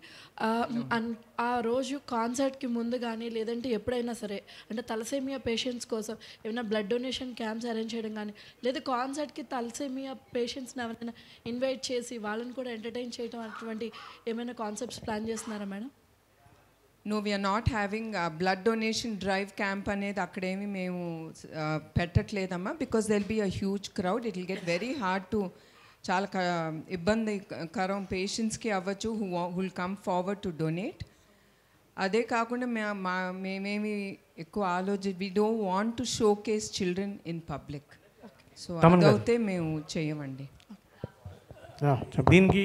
ఆ రోజు కాన్సర్ట్కి ముందు కానీ లేదంటే ఎప్పుడైనా సరే అంటే తలసేమియా పేషెంట్స్ కోసం ఏమైనా బ్లడ్ డొనేషన్ క్యాంప్స్ అరేంజ్ చేయడం కానీ లేదా కాన్సర్ట్కి తలసేమియా పేషెంట్స్ని ఎవరైనా ఇన్వైట్ చేసి వాళ్ళని కూడా ఎంటర్టైన్ చేయడం అటువంటి ఏమైనా కాన్సెప్ట్స్ ప్లాన్ చేస్తున్నారా మేడం? No, we're not having blood donation drive camp అనేది అక్కడేమి మేము పెట్టట్లేదమ్మా. Because they'll be a huge crowd, it will get very hard to, చాలా ఇబ్బందికరం పేషెంట్స్కి అవ్వచ్చు who will come forward to donate. అదే కాకుండా మేమేమి ఎక్కువ we don't want to showcase children in public. So అదైతే మేము చేయమండి. దీనికి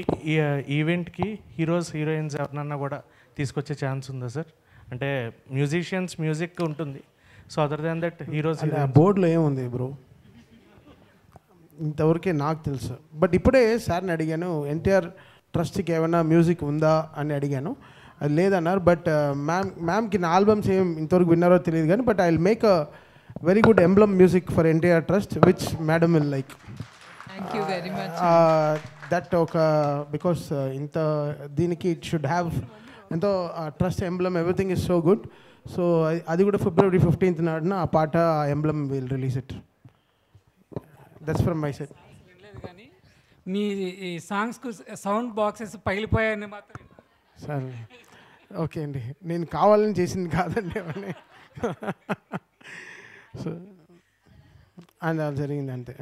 ఈవెంట్కి హీరోస్ హీరోయిన్స్ ఎవరినన్నా కూడా తీసుకొచ్చే ఛాన్స్ ఉందా సార్? అంటే మ్యూజిషియన్స్ మ్యూజిక్ ఉంటుంది, so other than that heroes బోర్డులో ఏముంది బ్రో ఇంతవరకే నాకు తెలుసు. బట్ ఇప్పుడే సార్ని అడిగాను ఎన్టీఆర్ ట్రస్ట్కి ఏమైనా మ్యూజిక్ ఉందా అని అడిగాను, అది లేదన్నారు. బట్ మ్యామ్కి నా ఆల్బమ్స్ ఏం ఇంతవరకు విన్నారో తెలియదు కానీ but I will make a very good emblem music for NTR trust which madam will like. Thank you very much. That ఒక బికాస్ ఇంత దీనికి ఇట్ షుడ్ హ్యావ్ ఎంతో trust emblem, everything is so good. So అది కూడా February 15th నాడున ఆ పాట ఆ emblem will release it. That's from my side. కానీ మీ ఈ సాంగ్స్కు సౌండ్ బాక్సెస్ పగిలిపోయాయని మాత్రం సరే ఓకే అండి, నేను కావాలని చేసింది కాదండి అవన్నీ. సో అది జరిగింది అంతే.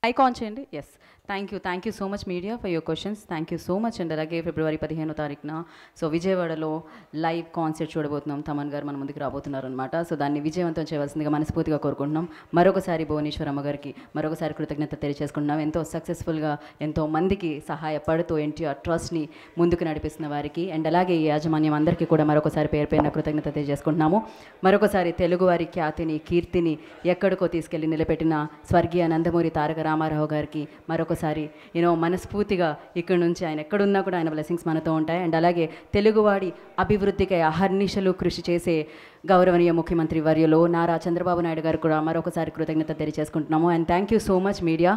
మైక్ ఆన్ చేయండి. Yes, thank you so much media for your questions. Thank you so much అండి. అలాగే February 15వ తారీఖున సో విజయవాడలో లైవ్ కాన్సర్ట్ చూడబోతున్నాం. తమన్ గారు మన ముందుకు రాబోతున్నారు అనమాట. సో దాన్ని విజయవంతం చేయవలసిందిగా మనస్ఫూర్తిగా కోరుకుంటున్నాం. మరొకసారి భువనేశ్వర్ అమ్మగారికి మరొకసారి కృతజ్ఞత తెలియజేసుకుంటున్నాం. ఎంతో సక్సెస్ఫుల్గా ఎంతో మందికి సహాయపడుతూ ఎన్టీఆర్ ట్రస్ట్ని ముందుకు నడిపిస్తున్న వారికి అండ్ అలాగే ఈ యాజమాన్యం అందరికీ కూడా మరొకసారి పేరు పేరున కృతజ్ఞత తెలియజేసుకుంటున్నాము. మరొకసారి తెలుగువారి ఖ్యాతిని కీర్తిని ఎక్కడికో తీసుకెళ్లి నిలబెట్టిన స్వర్గీయ నందమూరి తారక రామారావు గారికి మరొకసారి మనస్ఫూర్తిగా ఇక్కడ నుంచి ఆయన ఎక్కడున్నా కూడా ఆయన బ్లెస్సింగ్స్ మనతో ఉంటాయి. అండ్ అలాగే తెలుగువాడి అభివృద్ధికై అహర్నిశలు కృషి చేసే గౌరవనీయ ముఖ్యమంత్రి వర్యులు నారా చంద్రబాబు నాయుడు గారు కూడా మరొకసారి కృతజ్ఞత తెలియజేసుకుంటున్నాము. And thank you so much media.